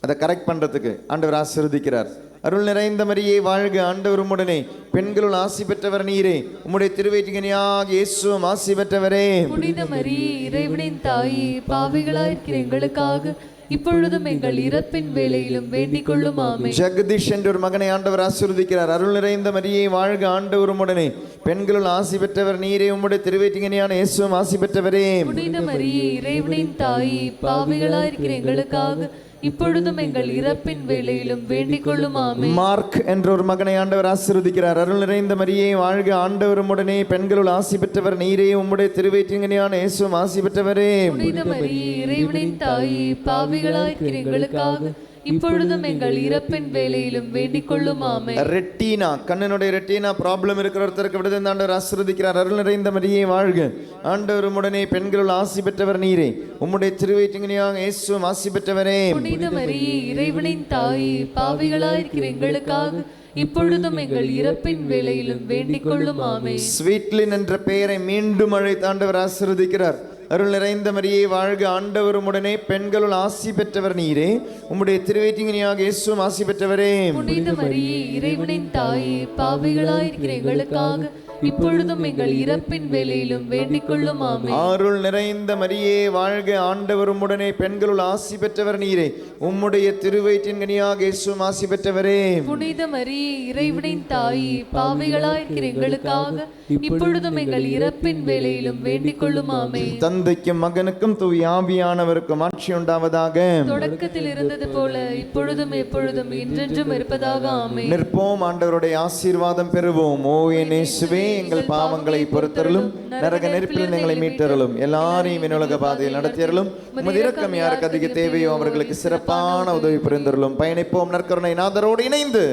[SPEAKER 3] அதை கரெக்ட் பண்றதுக்கு ஆண்டவர் ஆசீர்வதிக்கிறார். அருள் நிறைந்த மரியே வாழ்க, ஆண்டவரும் உடனே பெண்களுள் ஆசி பெற்றவர் நீரே, உம்முடைய திருவயிற்றின் இயேசுவும் ஆசி பெற்றவரே.
[SPEAKER 4] புனித மரியே, இறைவனின் தாயே, பாவிகளாயிருக்கிற எங்களுக்காக இப்பொழுதும் எங்கள் இறப்பின் வேளையிலும் வேண்டிக் கொள்ளும். ஆமென்.
[SPEAKER 3] ஜெகதீஷ் என்ற ஒரு மகனை ஆண்டவர் ஆசீர்வதிக்கிறார். அருள் நிறைந்த மரியே வாழ்க, ஆண்டவரும் உடனே பெண்களுள் ஆசி பெற்றவர் நீரே, உம்முடைய திருவயிற்றின் இயேசுவும் ஆசி பெற்றவரே.
[SPEAKER 4] புனித மரியே, இறைவனின் தாயே, பாவிகளாயிருக்கிற எங்களுக்காக இப்பொழுதும் எங்கள் இறப்பின் வேளையிலும் வேண்டிக் கொள்ளும் ஆமென்.
[SPEAKER 3] மார்க் என்ற ஒரு மகனை ஆண்டவர் ஆசீர்வதிக்கிறார். அருள் நிறைந்த மரியே வாழ்க, ஆண்டவரும் உடனே பெண்களுள் ஆசி பெற்றவர் நீரே, உம்முடைய திருவயிற்றின்கனியான இயேசுவும் ஆசி பெற்றவரே.
[SPEAKER 4] புனித மரியே இறைவனின் தாயே, பாவிகளாயிருக்கிற எங்களுக்காக இப்பொழுதும் எங்கள் இறப்பின் வேளையிலும் வேண்டிக் கொள்ளும் ஆமென்.
[SPEAKER 3] ரெட்டினா, கண்ணனுடைய ரெட்டினா ப்ராப்ளம் இருக்கிற ஒருத்தருக்கு விடுதலை ஆண்டவர் ஆசீர்வதிக்கிறார். அருள் நிறைந்த மரியே வாழ்க, ஆண்டவரும் உடனே பெண்களுள் ஆசி பெற்றவர் நீரே, உம்முடைய திருவயிற்றின்கனியான இயேசுவும் ஆசி பெற்றவரே.
[SPEAKER 4] புனித மரியே இறைவனின் தாயே, பாவிகளாயிருக்கிற எங்களுக்காக இப்பொழுதும் எங்கள் இறப்பின் வேளையிலும் வேண்டிக் கொள்ளும் ஆமென்.
[SPEAKER 3] ஸ்வீட்லின் என்ற பெயரை மீண்டும் அழைத்து ஆண்டவர் ஆசீர்வதிக்கிறார். அருள் நிறைந்த மரியே வாழ்க, ஆண்டவரும் உடனே பெண்களுள் ஆசி பெற்றவர் நீரே, உம்முடைய திருவயிற்றின்கனியாக இயேசுவும் ஆசி பெற்றவரே.
[SPEAKER 4] புனித மரியே இறைவனின் தாயே, பாவிகளாயிருக்கிற எங்களுக்காக இப்பொழுதும் எங்கள் இறப்பின் வேளையிலும் வேண்டிக் கொள்ளும் ஆமென்.
[SPEAKER 3] அருள் நிறைந்த மரியே வாழ்க, ஆண்டவரும் உடனே பெண்களுள் ஆசி பெற்றவர் நீரே, உம்முடைய திருவயிற்றின்கனியாக இயேசுவும் ஆசி பெற்றவரே.
[SPEAKER 4] புனித மரியே இறைவனின் தாயே, பாவிகளாயிருக்கிற எங்களுக்காக இப்பொழுதும் எங்கள் இறப்பின் வேளையிலும் வேண்டிக் கொள்ளும் ஆமென்.
[SPEAKER 3] தந்தைக்கும் மகனுக்கும் தூய ஆவியானவருக்கும் ஆட்சி உண்டாவதாக.
[SPEAKER 4] தொடக்கத்தில் இருந்தது போல இப்பொழுதும் எப்பொழுதும் என்றென்றும் இருப்பதாக ஆமென்.
[SPEAKER 3] நிற்போம், ஆண்டவருடைய ஆசீர்வாதம் பெறுவோம். ஓ என் இயேசுவே, எங்கள் பாவங்களை பொறுத்தருளும், நரக நெருப்பில் எங்களை மீட்டருளும், எல்லாரையும் விண்ணுலக பாதையில் நடத்தியருளும். உமது இரக்கம் யாருக்கு அதிக தேவையோ அவர்களுக்கு சிறப்பான உதவி புரிந்தருளும். பயணிப்போம் நற்கருணை நாதரோடு இணைந்து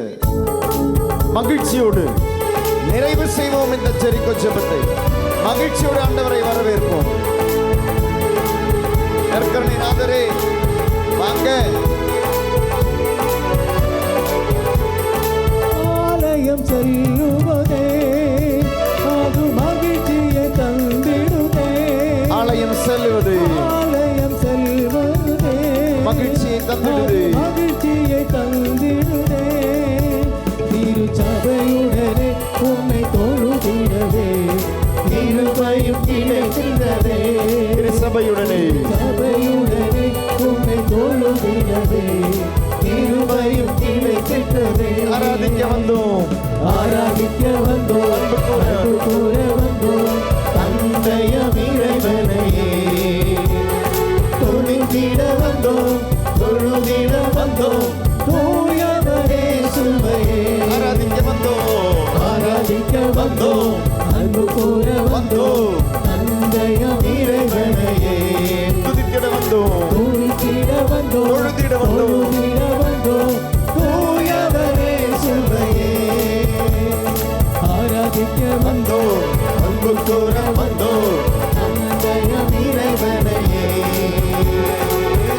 [SPEAKER 3] மகிழ்ச்சியோடு நிறைவு செய்வோம் இந்த ஜெரிக்கோ ஜெபத்தை. மகிழ்ச்சியோடு ஆண்டவரை வரவேற்போம். நற்கருணை நாதரே வாங்க.
[SPEAKER 2] ஆலயம் செல்லுவதே அது மகிழ்ச்சியை தந்திடுதே.
[SPEAKER 3] ஆலயம் செல்வது
[SPEAKER 2] ஆலயம் செல்வதே
[SPEAKER 3] மகிழ்ச்சியை தந்திடுது.
[SPEAKER 2] மகிழ்ச்சியை தந்திடுதே. திருச்சபையுடனே உம்மை தொழுதிடவே இருபையும் கிடைக்கின்றதே.
[SPEAKER 3] திருச்சபையுடனே
[SPEAKER 2] சபையுடனே உம்மை தொழுதிடவே இருபையும் கிடைக்கின்றதே.
[SPEAKER 3] ஆராதிக்க வந்தோம்,
[SPEAKER 2] ஆராதிக்க வந்தோம், அன்பு கூற வந்தோம். தந்தையம் இறைவனையே தொழுதிட வந்தோம், தொழுதிட வந்தோம். தூயவரே சுவையே
[SPEAKER 3] ஆராதிக்க வந்தோம்,
[SPEAKER 2] ஆராதிக்க வந்தோம், அன்பு கூற வந்தோம். தந்தையம் இறைவனையே
[SPEAKER 3] துதித்திட வந்தோம்,
[SPEAKER 2] துதித்திட வந்தோம்,
[SPEAKER 3] தொழுதிட வந்தோம்.
[SPEAKER 2] தொழுதிட வந்தோம். தூயவரே சுவையே ஆராதிக்க
[SPEAKER 3] வந்தோம், அன்பு கூற வந்தோம்.
[SPEAKER 2] தந்தையம் இறைவனையே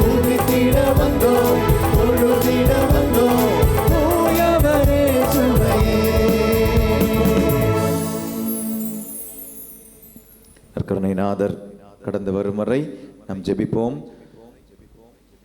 [SPEAKER 2] துதித்திட வந்தோம், தொழுதிட வந்தோம். தூயவரே சுவையே.
[SPEAKER 3] நற்கருணைநாதர் கடந்து வரும் வரை நாம் ஜெபிப்போம்.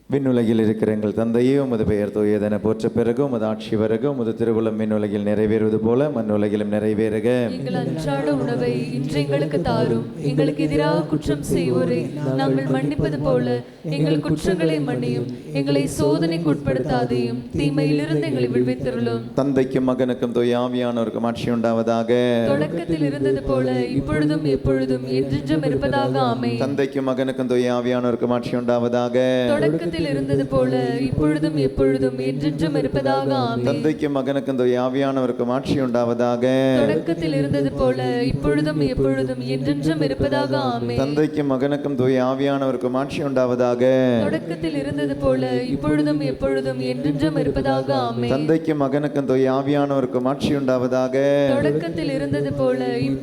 [SPEAKER 3] விண்ணுலகில் இருக்கிற எங்கள் தந்தையே, உமது பெயர் தூயதென போற்ற பிறகு உமது ஆட்சி வருக, உமது திருவுளம் விண்ணுலகில் நிறைவேறுவது போல மண்ணுலகிலும் நிறைவேறுக.
[SPEAKER 4] எங்கள் அன்றாட உணவை இன்று எங்களுக்கு தாரும். எங்களுக்கு எதிராக குற்றம் செய்வோரை நாங்கள் மன்னிப்பது போல எங்கள் குற்றங்களை மன்னியும். எங்களை சோதனைக்கு உட்படுத்தாதையும் தீமையிலிருந்து எங்களை விடுவித்தருளும்.
[SPEAKER 3] தந்தைக்கும் மகனுக்கும் தூய ஆவியானவருக்கும் ஆட்சி உண்டாவதாக.
[SPEAKER 4] தொடக்கத்தில் இருந்தது போல இப்பொழுதும் எப்பொழுதும் என்றென்றும் இருப்பதாக ஆமென்.
[SPEAKER 3] தந்தைக்கும் மகனுக்கும் தூய ஆவியானவருக்கும் ஆட்சி உண்டாவதாக.
[SPEAKER 4] தொடக்கத்தில் இருந்தது போல இப்பொழுதும் எப்பொழுதும் என்றென்றும் இருப்பதாக ஆமென்.
[SPEAKER 3] தந்தைக்கும் மகனுக்கும் தூய ஆவியானவருக்கும் ஆட்சி உண்டாவதாக.
[SPEAKER 4] தொடக்கத்தில் இருந்தது போல இப்பொழுதும் எப்பொழுதும் என்றென்றும் இருப்பதாக ஆமென்.
[SPEAKER 3] தந்தைக்கும் மகனுக்கும் தூய ஆவியானவருக்கும் ஆட்சி உண்டாவதாக.
[SPEAKER 4] தொடக்கத்தில் இருந்தது போல இப்பொழுதும் எப்பொழுதும் என்றென்றும் இருப்பதாக ஆமென்.
[SPEAKER 3] தந்தைக்கும் மகனுக்கும் தூய ஆவியானவருக்கும் ஆட்சி உண்டாவதாக.
[SPEAKER 4] தொடக்கத்தில் இருந்தது போல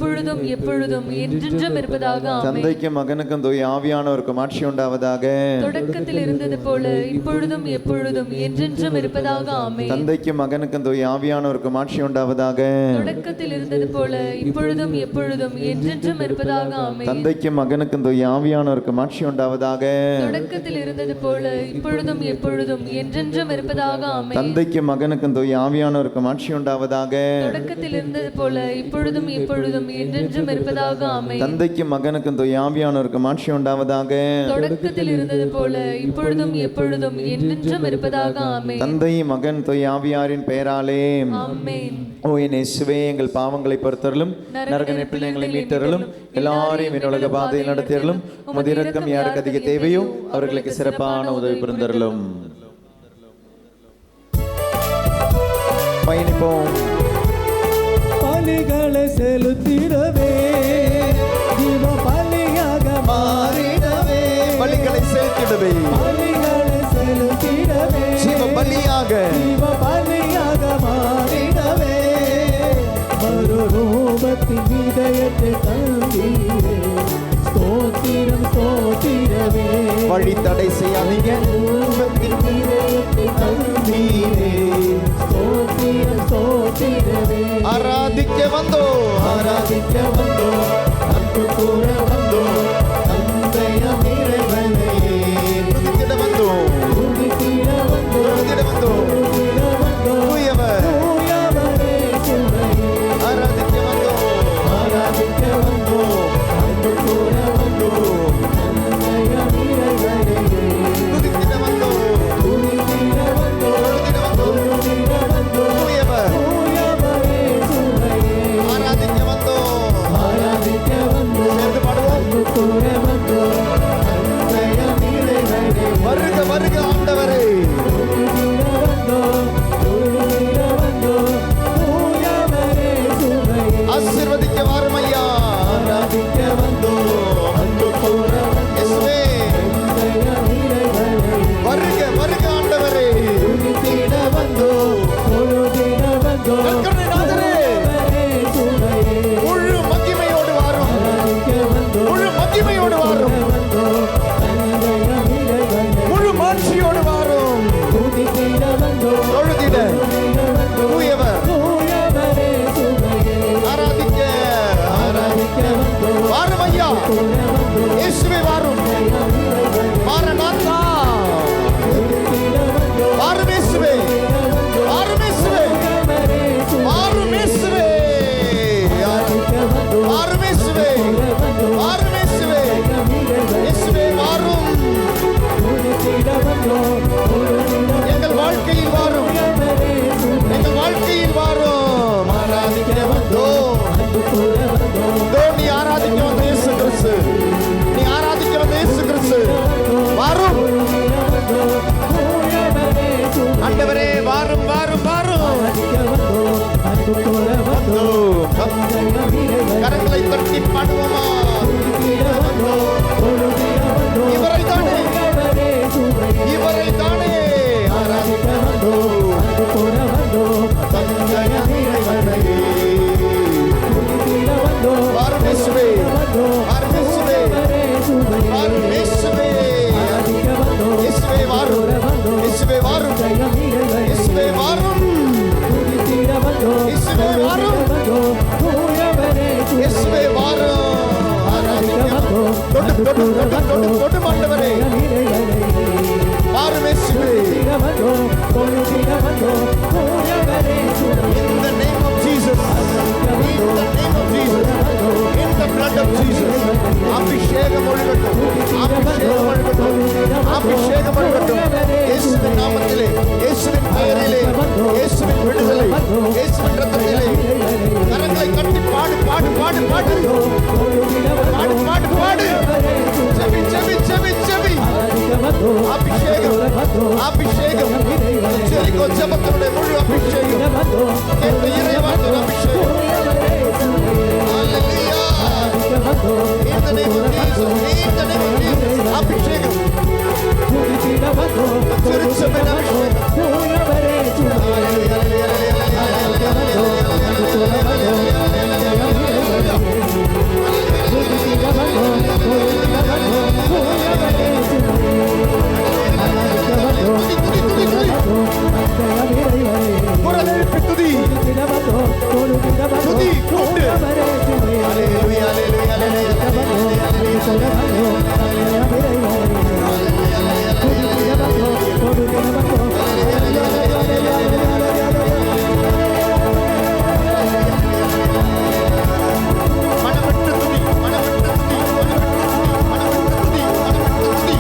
[SPEAKER 4] இப்பொழுதும் எப்பொழுதும் என்றென்றும் இருப்பதாக ஆமென்.
[SPEAKER 3] தந்தைக்கும் மகனுக்கும் தூய ஆவியானவருக்கும் ஆட்சி உண்டாவதாக.
[SPEAKER 4] தொடக்கத்தில் இருந்தது போல இப்பொழுதும் எப்பொழுதும் என்றென்றும் இருப்பதாக ஆமென்.
[SPEAKER 3] தந்தைக்கும் மகனுக்கும் தூய ஆவியானவருக்கும் ஆட்சி உண்டாவதாக.
[SPEAKER 4] தொடக்கத்தில் இருந்தது போல இப்பொழுதும் எப்பொழுதும் என்றென்றும் இருப்பதாக ஆமென்.
[SPEAKER 3] தந்தைக்கும் மகனுக்கும் தூய ஆவியானவருக்கும் ஆட்சி உண்டாவதாக.
[SPEAKER 4] தொடக்கத்தில் இருந்தது போல இப்பொழுதும் எப்பொழுதும் என்றென்றும் இருப்பதாக ஆமென்.
[SPEAKER 3] தந்தைக்கும் மகனுக்கும் தூய ஆவியானவருக்கும் ஆட்சி உண்டாவதாக.
[SPEAKER 4] தொடக்கத்தில் இருந்தது போல இப்பொழுதும் எப்பொழுதும் என்றென்றும் இருப்பதாக ஆமென்.
[SPEAKER 3] தந்தைக்கும் மகனுக்கும் தூய ஆவியானவருக்கும் ஆட்சி உண்டாவதாக.
[SPEAKER 4] தொடக்கத்தில் இருந்தது போல இப்பொழுதும் எப்பொழுதும் என்றென்றும் இருப்பதாக ஆமென்.
[SPEAKER 3] தந்தை மகன் தூய ஆவியாரின் பெயராலே
[SPEAKER 4] ஆமென்.
[SPEAKER 3] ஓ என் இயேசுவே, எங்கள் பாவங்களை பொறுத்தருளும், நரக நெருப்பில் எங்களை மீட்டருளும், எல்லாரையும் விண்ணுலக பாதையில் நடத்தியருளும். உமது இரக்கம் யாருக்கு அதிக தேவையோ அவர்களுக்கு சிறப்பான உதவி புரிந்தருளும். பயணிப்போம்.
[SPEAKER 2] பலிகளை செலுத்திடவே ஜீவ பலியாக மாறிடவே
[SPEAKER 3] பலிகளை செலுத்திடவே
[SPEAKER 2] பலிகளை செலுத்திடவே
[SPEAKER 3] ஜீவ பலியாக
[SPEAKER 2] மாறிடவே மறுரூபத்தின் இதயத்தை தந்தீரே ஸ்தோத்திரம் ஸ்தோத்திரவே
[SPEAKER 3] வழி தடை செய்யாதீங்க.
[SPEAKER 2] ரூபத்தின் இதயத்தை தந்தீரே ஸ்தோத்திரம் ஸ்தோத்திரவே
[SPEAKER 3] ஆராதிக்க வந்தோம்,
[SPEAKER 2] ஆராதிக்க வந்தோம் அன்பு கூற வந்தோம் தந்தையம் இறைவனையே
[SPEAKER 3] துதித்திட வந்தோம்,
[SPEAKER 2] துதித்திட வந்தோம்
[SPEAKER 3] துதித்திட வந்தோம்.
[SPEAKER 2] துதித்திட வந்தோம்
[SPEAKER 3] தூயவர்
[SPEAKER 2] தூயவரே சுவையே
[SPEAKER 3] ஆராதிக்க வந்தோம்,
[SPEAKER 2] ஆராதிக்க வந்தோம் அன்பு கூற வந்தோம் தந்தையம் இறைவனையே
[SPEAKER 3] துதித்திட வந்தோம்,
[SPEAKER 2] துதித்திட வந்தோம்
[SPEAKER 3] துதித்திட வந்தோம்.
[SPEAKER 2] துதித்திட வந்தோம்
[SPEAKER 3] தூயவர்
[SPEAKER 2] தூயவரே சுவையே
[SPEAKER 3] ஆராதிக்க வந்தோம்.
[SPEAKER 2] ஆராதிக்க வந்தோம்
[SPEAKER 3] சேர்ந்து பாடுவோம்.
[SPEAKER 2] அன்பு கூற வந்தோம் தந்தையம் இறைவனையே
[SPEAKER 3] வருக வருக ஆண்டவரே.
[SPEAKER 2] துதித்திட வந்தோம் துதித்திட வந்தோம் தூயவரே சுவையே
[SPEAKER 3] ஆசீர்வதிக்க வாரும் ஐயா.
[SPEAKER 2] ஆராதிக்க வந்தோம் அன்பு கூற வந்தோம்
[SPEAKER 3] இயேசுவே
[SPEAKER 2] தந்தையம் இறைவனையே
[SPEAKER 3] வருக வருக ஆண்டவரே.
[SPEAKER 2] துதித்திட வந்தோம் தொழுதிட வந்தோம்
[SPEAKER 3] நற்கருணைநாதரே.
[SPEAKER 2] தூயவரே சுவையே
[SPEAKER 3] முழு மகிமையோடு வாரும்,
[SPEAKER 2] ஆராதிக்க வந்தோம்
[SPEAKER 3] முழு மகிமையோடு வாரும்,
[SPEAKER 2] வந்தோம் தந்தையம் இறைவனையே
[SPEAKER 3] முழு மாட்சியோடு வாரும்.
[SPEAKER 2] துதித்திட வந்தோம்
[SPEAKER 3] தொழுதிட
[SPEAKER 2] தொழுதிட வந்தோம்
[SPEAKER 3] தூயவர்
[SPEAKER 2] தூயவரே சுவையே
[SPEAKER 3] ஆராதிக்க
[SPEAKER 2] ஆராதிக்க வந்தோம்
[SPEAKER 3] வாரும் ஐயா.
[SPEAKER 2] கூற வந்தோம்
[SPEAKER 3] இயேசுவே வாரும்.
[SPEAKER 2] தந்தையம் இறைவனையே
[SPEAKER 3] மாரநாதா
[SPEAKER 2] துதித்திட வந்தோம்
[SPEAKER 3] வாரும் இயேசுவே, வாரும் இயேசுவே,
[SPEAKER 2] தூயவரே சுவையே
[SPEAKER 3] வாரும் இயேசுவே,
[SPEAKER 2] ஆராதிக்க வந்தோம்
[SPEAKER 3] வாரும் இயேசுவே,
[SPEAKER 2] கூற வந்தோம்
[SPEAKER 3] வாரும் இயேசுவே,
[SPEAKER 2] தந்தையம் இறைவனையே
[SPEAKER 3] இயேசுவே வாரும்.
[SPEAKER 2] துதித்திட வந்தோம் தொழுதிட
[SPEAKER 3] எங்கள் வாழ்க்கையில் வாரும்,
[SPEAKER 2] தூயவரே சுவையே
[SPEAKER 3] எங்கள் வாழ்க்கையில் வாரும். ஆராதிக்க வந்தோம்.
[SPEAKER 2] அன்பு கூற வந்தோம்
[SPEAKER 3] இதோ நீ ஆராதிக்க வந்த இயேசு கிறிஸ்து, நீ ஆராதிக்க வந்த இயேசு கிறிஸ்து வாரும்.
[SPEAKER 2] தொழுதிட வந்தோம் தூயவரே சுவையே
[SPEAKER 3] ஆண்டவரே வாரும் வாரும் வாரும்.
[SPEAKER 2] ஆராதிக்க வந்தோம் அன்பு கூற வந்தோம் தந்தையம் இறைவனையே
[SPEAKER 3] கரங்களை தட்டி பாடுவோமா.
[SPEAKER 2] துதித்திட வந்தோம் தொழுதிட வந்தோம்
[SPEAKER 3] இவரை தானே,
[SPEAKER 2] தூயவரே சுவையே
[SPEAKER 3] இவரை தானே
[SPEAKER 2] ஆராதிக்க வந்தோம் அன்பு கூற வந்தோம் தந்தையம் இறைவனையே துதித்திட வந்தோம்
[SPEAKER 3] வாரும் இயேசுவே,
[SPEAKER 2] வந்தோம்
[SPEAKER 3] வாரும் இயேசுவே,
[SPEAKER 2] தூயவரே சுவையே
[SPEAKER 3] வாரும் இயேசுவே,
[SPEAKER 2] ஆராதிக்க வந்தோம்
[SPEAKER 3] இயேசுவே வாரும்,
[SPEAKER 2] வந்தோம்
[SPEAKER 3] இயேசுவே வாரும்,
[SPEAKER 2] தந்தையம் இறைவனையே
[SPEAKER 3] இயேசுவே வாரும்,
[SPEAKER 2] துதித்திட வந்தோம்
[SPEAKER 3] இயேசுவே வாரும்,
[SPEAKER 2] வந்தோம் தூயவரே
[SPEAKER 3] இயேசுவே வாரும். ஆராதிக்க வந்தோம். தொட்டு தொட்டு தொட்டு தொட்டு தொட்டு ஆண்டவரே வாரும் இயேசுவே. In the name of Jesus, in the name of Jesus, in the blood of Jesus, அபிஷேகம் ஒழுகட்டும், அபிஷேகம் ஒழுகட்டும், அபிஷேகம் ஒழுகட்டும். இயேசுவின் நாமத்திலே, இயேசுவின் பெயரிலே, இயேசுவின் விடுதலை, இயேசுவின் இரத்தத்திலே கரங்களை கட்டி பாடு பாடு பாடு பாடு பாடு பாடு பாடு. செவி செவி செவி செவி. அபிஷேகம் அபிஷேகம். ஜெரிகோ ஜெபத்தினுடைய முழு அபிஷேகம். கேட்ட இறைவாக்கின் அபிஷேகம். Hallelujah. In the name of Jesus, in the name of Jesus, அபிஷேகம். திருச்சபையின் அபிஷேகம். துதி துதி துதி துதி. குரல் எழுப்பி துதி. துதி கூப்பிடு. Hallelujah, hallelujah, hallelujah. மனமிட்டு துதி, மனமிட்டு துதி, மனமிட்டு துதி, மனமிட்டு துதி, மனமிட்டு துதி.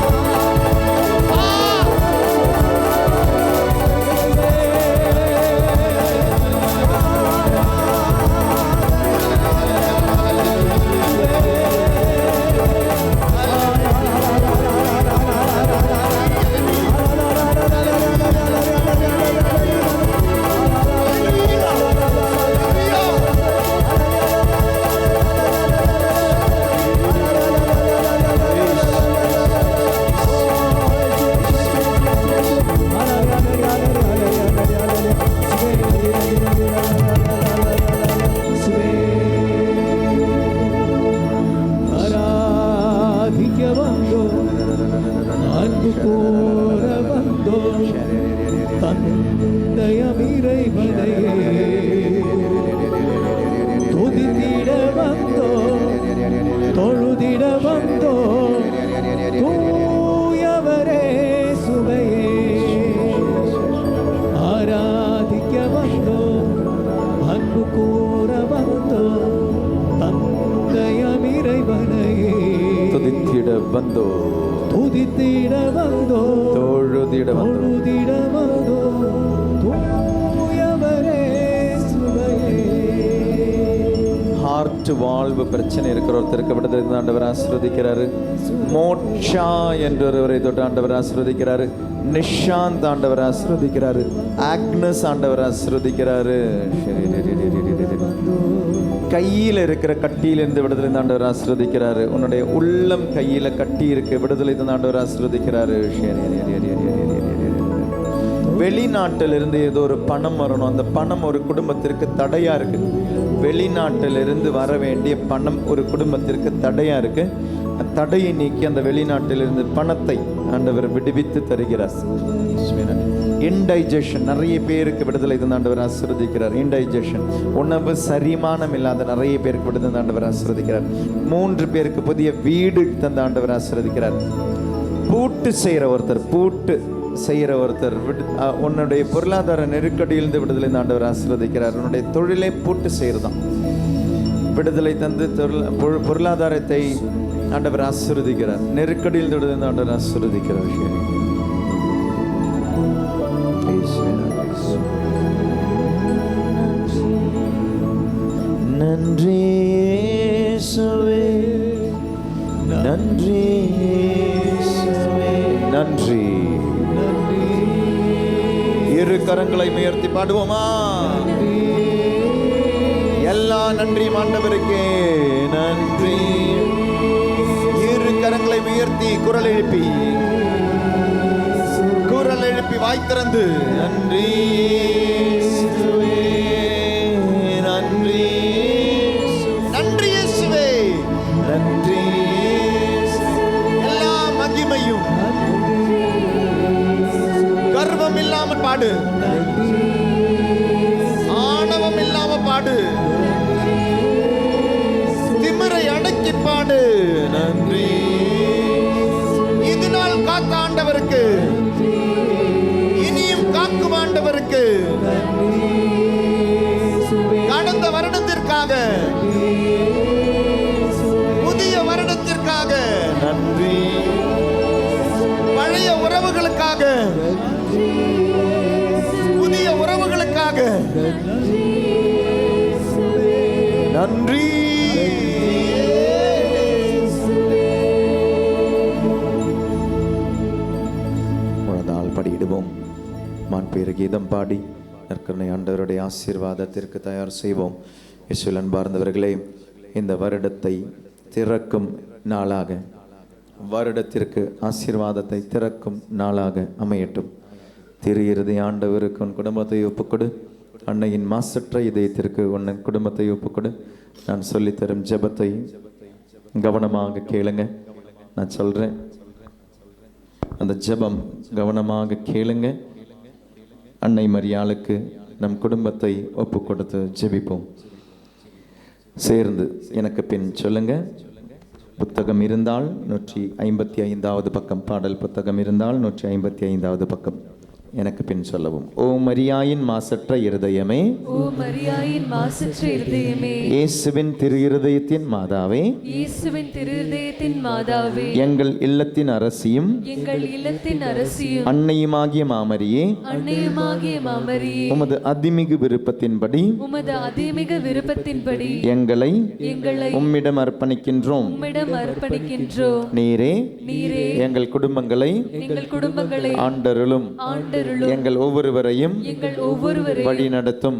[SPEAKER 2] கூற வந்தோம் தந்தையம் இறைவனையே துதித்திட வந்தோம் தொழுதிட வந்தோம் தூயவரே சுவையே ஆராதிக்க வந்தோம் அன்பு கூற வந்தோம் தந்தையம் இறைவனையே
[SPEAKER 3] துதித்திட வந்தோ
[SPEAKER 2] துதித்திட வந்தோம்
[SPEAKER 3] தொழுதிட வந்தோ
[SPEAKER 2] தொழுதிட வந்தோம் தூயவரே சுவையே.
[SPEAKER 3] ஹார்ட் வாழ்வு பிரச்சனை இருக்கிற ஒருத்தருக்கு விடுதலை தந்து ஆண்டவர் ஆசீர்வதிக்கிறாரு. மோட்சா என்ற ஒருவரை தொட்டு ஆண்டவர் ஆசீர்வதிக்கிறாரு. நிஷாந்த் ஆண்டவர் ஆசீர்வதிக்கிறாரு. ஆக்னஸ் ஆண்டவர் ஆசீர்வதிக்கிறாரு. கையில் இருக்கிற கட்டியிலிருந்து விடுதலை தந்து ஆண்டவர் ஆசீர்வதிக்கிறாரு. உன்னுடைய உள்ளம் கையில கட்டி இருக்கு, விடுதலை தந்து ஆண்டவர் ஆசீர்வதிக்கிறாரு. வெளிநாட்டிலிருந்து ஏதோ ஒரு பணம் வரணும், அந்த பணம் ஒரு குடும்பத்திற்கு தடையா இருக்கு. வெளிநாட்டிலிருந்து வர வேண்டிய பணம் ஒரு குடும்பத்திற்கு தடையா இருக்கு. தடையை நீக்கி அந்த வெளிநாட்டிலிருந்து பணத்தை ஆண்டவர் விடுவித்து தருகிறார். இன்டைஜஷன் நிறைய பேருக்கு விடுதலை தந்து ஆண்டவர் ஆசீர்வதிக்கிறார். இன்டைஜஷன் உணவு சரிமானம் இல்லாத நிறைய பேருக்கு விடுதலை தந்து ஆண்டவர் ஆசீர்வதிக்கிறார். 3 பேருக்கு புதிய வீடு தந்து ஆண்டவர் ஆசீர்வதிக்கிறார். பூட்டு செய்கிற ஒருத்தர் உன்னுடைய பொருளாதார நெருக்கடியிலிருந்து விடுதலை தந்து ஆண்டவர் ஆசீர்வதிக்கிறார். உன்னுடைய தொழிலை பூட்டு செய்யறதான் விடுதலை தந்து பொருளாதாரத்தை ஆண்டவர் ஆசீர்வதிக்கிறார். நெருக்கடியில் விடுதலை தந்து ஆண்டவர் ஆசீர்வதிக்கிறார். நன்றி இயேசுவே, நன்றி இயேசுவே, நன்றி. இரு கரங்களை உயர்த்தி பாடுவோமா? எல்லா நன்றி ஆண்டவருக்கே நன்றி. இரு கரங்களை உயர்த்தி குரல் எழுப்பி வாய் திறந்து நன்றி இயேசுவே, நன்றி நன்றி இயேசுவே, நன்றி. எல்லா மகிமையும் கர்வம் இல்லாம பாடு, ஆணவம் இல்லாம பாடு, திமிரை அடக்கி பாடு. நன்றி. இது நாள் காத்த ஆண்டவருக்கு, இனியும் காக்கும் ஆண்டவருக்கு, கடந்த வருடத்திற்காக, புதிய வருடத்திற்காக நன்றி. பழைய உறவுகளுக்காக, புதிய உறவுகளுக்காக நன்றி. படியிடுவோம். மாண்பேறு கீதம் பாடி நற்கருணை ஆண்டவருடைய ஆசீர்வாதத்திற்கு தயார் செய்வோம். இயேசுவில் அன்பார்ந்தவர்களே, இந்த வருடத்தை திறக்கும் நாளாக, வருடத்திற்கு ஆசீர்வாதத்தை திறக்கும் நாளாக அமையட்டும். திரு இருதய ஆண்டவருக்கு உன் குடும்பத்தை ஒப்புக்கொடு. அன்னையின் மாசற்ற இதயத்திற்கு உன் குடும்பத்தை ஒப்புக்கொடு. நான் சொல்லித்தரும் ஜெபத்தை கவனமாக கேளுங்க. நான் சொல்றேன், அந்த ஜெபம் கவனமாக கேளுங்க. அன்னை மரியாளுக்கு நம் குடும்பத்தை ஒப்பு கொடுத்து ஜெபிப்போம். சேர்ந்து எனக்கு பின் சொல்லுங்க. புத்தகம் இருந்தால் 155வது பக்கம், பாடல் புத்தகம் இருந்தால் 155வது பக்கம் எனக்கு பின் சொல்லவும். ஓ மரியாயின் மாசற்ற இருதயமே,
[SPEAKER 4] ஓ மரியாயின் மாசற்ற இருதயமே,
[SPEAKER 3] இயேசுவின் திரு இருதயத்தின் மாதாவே,
[SPEAKER 4] இயேசுவின் திரு இருதயத்தின் மாதாவே,
[SPEAKER 3] எங்கள் இல்லத்தின் அரசியும்,
[SPEAKER 4] எங்கள் இல்லத்தின் அரசியும்,
[SPEAKER 3] அன்னையுமாகிய மாமரியே,
[SPEAKER 4] அன்னையுமாகிய மாமரியே,
[SPEAKER 3] உமது அதிமிகு விருப்பத்தின்படி,
[SPEAKER 4] உமது அதிமிகு விருப்பத்தின்படி
[SPEAKER 3] எங்களை உம்மிடம் அர்ப்பணிக்கின்றோம்.
[SPEAKER 4] உம்மிடம் அர்ப்பணிக்கின்றோம்.
[SPEAKER 3] நீரே
[SPEAKER 4] நீரே
[SPEAKER 3] எங்கள் குடும்பங்களை
[SPEAKER 4] எங்கள் குடும்பங்களை
[SPEAKER 3] ஆண்டருளும்.
[SPEAKER 4] ஆண்டருளும். காத்தருளும்.
[SPEAKER 3] எங்கள் ஒவ்வொருவரையும்
[SPEAKER 4] எங்கள் ஒவ்வொருவரையும்
[SPEAKER 3] வழி நடத்தும்.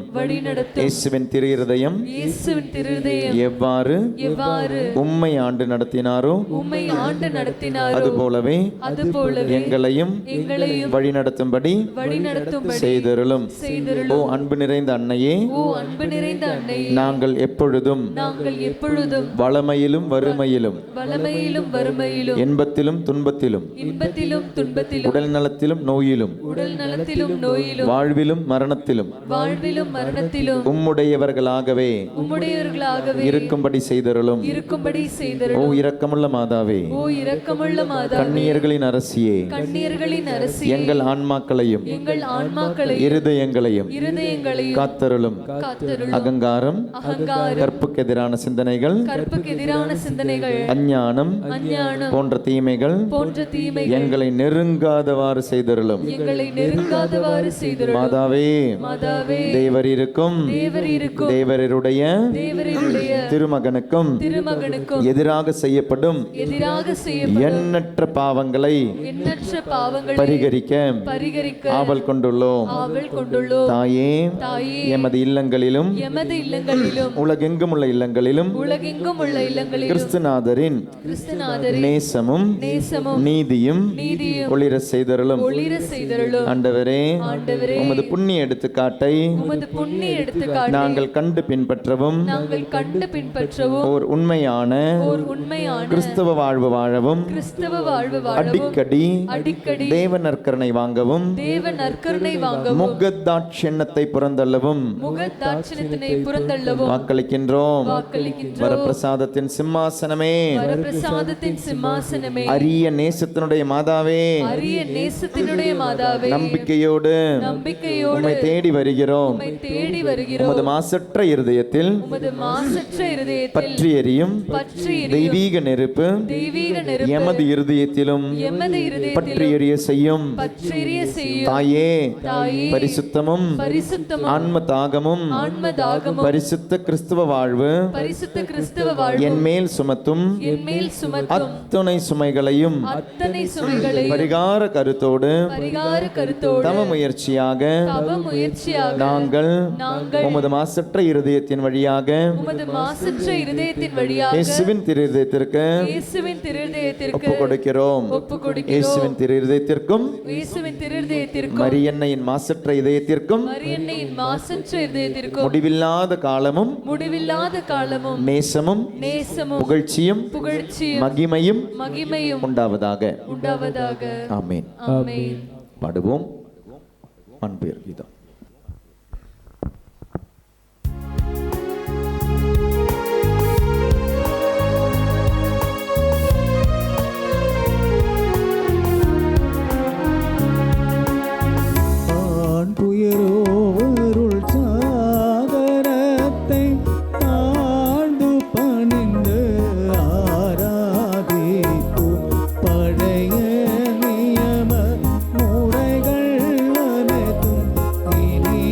[SPEAKER 3] இயேசுவின் திரு இருதயம்
[SPEAKER 4] இயேசுவின் திருதயம்
[SPEAKER 3] எவ்வாறு உம்மை ஆண்டு நடத்தினாரோ
[SPEAKER 4] உம்மை ஆண்டு நடத்தினாரோ
[SPEAKER 3] அதுபோலவே எங்களையும் வழி நடத்தும்படி செய்தருளும். ஓ அன்பு நிறைந்த அன்னையே,
[SPEAKER 4] அன்பு நிறைந்த அன்னையே,
[SPEAKER 3] நாங்கள் எப்பொழுதும் வளமையிலும் வறுமையிலும் இன்பத்திலும் துன்பத்திலும் உடல் நலத்திலும் நோயிலும் வாழ்விலும் மரணத்திலும் உம்முடையவர்களாகவே இருக்கும்படி செய்தருளும். ஓ இரக்கமுள்ள மாதாவே, கன்னியர்களின் அரசியே, எங்கள் ஆன்மாக்களையும் இருதயங்களையும் காத்தருளும். அகங்காரம், கற்புக்கு எதிரான சிந்தனைகள், அஞ்ஞானம் போன்ற தீமைகள் எங்களை நெருங்காதவாறு செய்தருளும். மாதாவே, தேவர் இருக்கும் தேவருடைய திருமகனுக்கும் எதிராக செய்யப்படும் எண்ணற்ற பாவங்களை பரிகரிக்க ஆவல் கொண்டுள்ளோம். தாயே, எமது இல்லங்களிலும் உலகெங்கும் உள்ள இல்லங்களிலும் கிறிஸ்துநாதரின் நேசமும் நீதியும் ஒளிர செய்தருளும். ஆண்டவரே, உமது புண்ணிய எடுத்துக்காட்டை நாங்கள் கண்டு பின்பற்றவும் ஓர் உண்மையான கிறிஸ்தவ வாழ்வு வாழவும் அடிக்கடி தேவ நற்கருணை வாங்கவும் முகதாட்சியத்தை புறந்தள்ளவும் வாக்களிக்கின்றோம். வரப்பிரசாதத்தின் சிம்மாசனமே, அரிய நேசத்தினுடைய மாதாவே, நம்பிக்கையோடு உம்மை தேடி வருகிறோம். உமது மாசற்ற இருதயத்தில் பற்றி எரியும் தெய்வீக நெருப்பு எமது இருதயத்திலும் பற்றி எரிய செய்யும். தாயே, பரிசுத்தமும் ஆன்ம தாகமும் பரிசுத்த கிறிஸ்துவ வாழ்வு என் மேல் சுமத்தும் அத்துணை சுமைகளையும் பரிகார கருத்தோடு தவ முயற்சியாக நாங்கள் உமது மாசற்ற இருதயத்தின் வழியாக இயேசுவின் திரு இருதயத்திற்கு ஒப்புக் கொடுக்கிறோம். இயேசுவின் திரு இருதயத்திற்கும் மரியன்னையின் மாசற்ற இதயத்திற்கும் முடிவில்லாத காலமும் நேசமும் புகழ்ச்சியும் மகிமையும் உண்டாவதாக. ஆமென். பாடுவோம் அன்பு கீதம்.
[SPEAKER 2] புயரோவருள் சாகரத்தை ஆண்டு பணிந்து ஆராதிக்கும் பழைய நியம முறைகள் அனைத்தும் இனி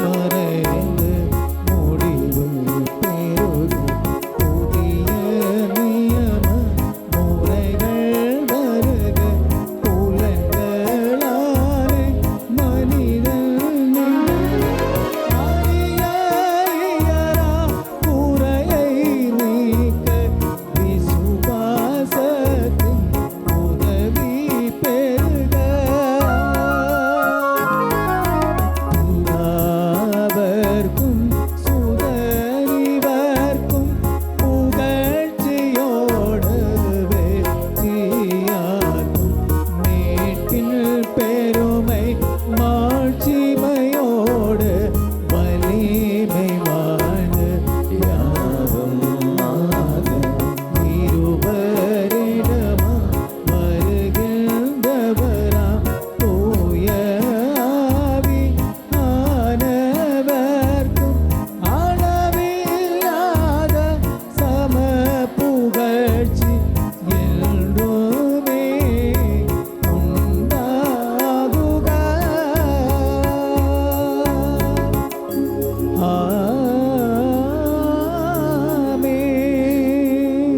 [SPEAKER 2] மறைந்து முடிவு பெறும். புதிய நியம முறைகள் வருக புலன்களாலே மனிதன் குறையை நீக்க விசுவாசத்தின் உதவி பெறுக. எல்லாவர்க்கும் சுதறிவர்க்கும் புகழ்ச்சியோடு வெற்றியார்க்கும் மீட்பின் பெருமை மாட்சிமையோடு வலிமை வாழ்ந்து யாவும் ஆக இருவரிடமா வருகின்றவராம் தூய ஆவி ஆனவர்க்கும் அளவில்லாத சம புகழ்ச்சி என்றுமே உண்டாகுக. ஆமென்.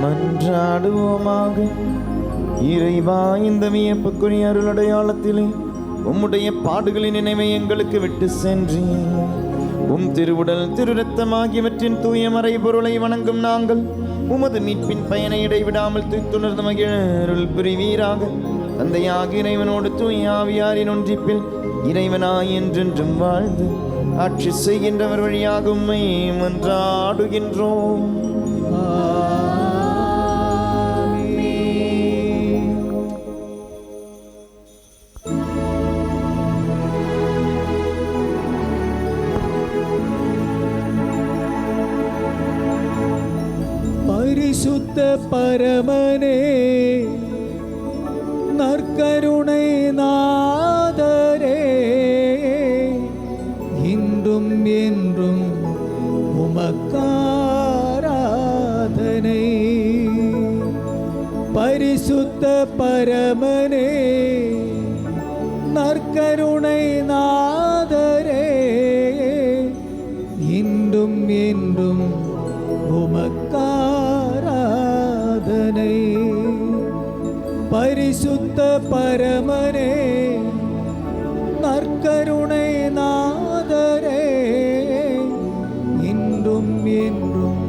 [SPEAKER 3] மன்றாடுவோமாக. இறைவா, இந்த வியப்புக்குரிய அருளடையாளத்திலே உம்முடைய பாடுகளின் நினைவை எங்களுக்கு விட்டு சென்றீர். உம் திருவுடல் திரு ரத்தம் ஆகியவற்றின் தூய மறை பொருளை வணங்கும் நாங்கள் உமது மீட்பின் பயனை இடைவிடாமல் துய்த்துணர்ந்து மகிழ அருள் புரிவீராக. தந்தையாக இறைவனோடு தூய ஆவியாரின் ஒன்றிப்பில் இறைவனாய் என்றென்றும் வாழ்ந்து ஆட்சி செய்கின்றவர் வழியாக உம்மை மன்றாடுகின்றோம்.
[SPEAKER 2] பரிசுத்த பரமனே, நற்கருணை நாதரே, இன்றும் என்றும் உமக்காராதனை. பரிசுத்த பரமனே, நற்கருணை நாதரே, இன்றும் என்றும் உமக்காராதனை. பரிசுத்த பரமனே, நற்கருணை நாதரே, இன்றும் என்றும்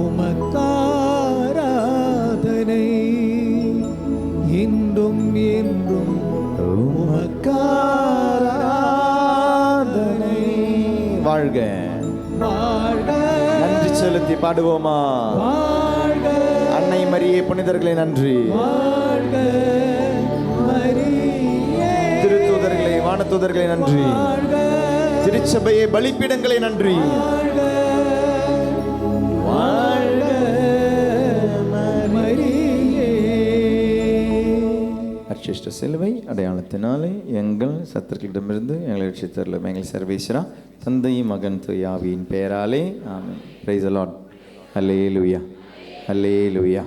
[SPEAKER 2] உமக்காராதனை. இன்றும் என்றும் உமக்காராதனை.
[SPEAKER 3] வாழ்க
[SPEAKER 2] வாழ்க.
[SPEAKER 3] நன்றி செலுத்தி பாடுவோமா?
[SPEAKER 2] வாழ்க
[SPEAKER 3] அன்னை மரியே, புனிதர்களே நன்றி.
[SPEAKER 2] வாழ்க மரியே.
[SPEAKER 3] திருத்தூதர்களே, வானதூதர்களே நன்றி.
[SPEAKER 2] வாழ்க
[SPEAKER 3] திருச்சபையே, பலிப்பீடங்களே நன்றி.
[SPEAKER 2] வாழ்க வாழ்க மரியே.
[SPEAKER 3] அர்ச்சிஷ்ட சிலுவை அடையாளத்தினாலே எங்கள் சத்துருக்களிடமிருந்து எங்களை ரட்சித்தருளும் எங்கள் சர்வேஸ்வரா, தந்தை மகன் தூய ஆவியின் பெயராலே ஆமென். Praise the Lord. Hallelujah, hallelujah.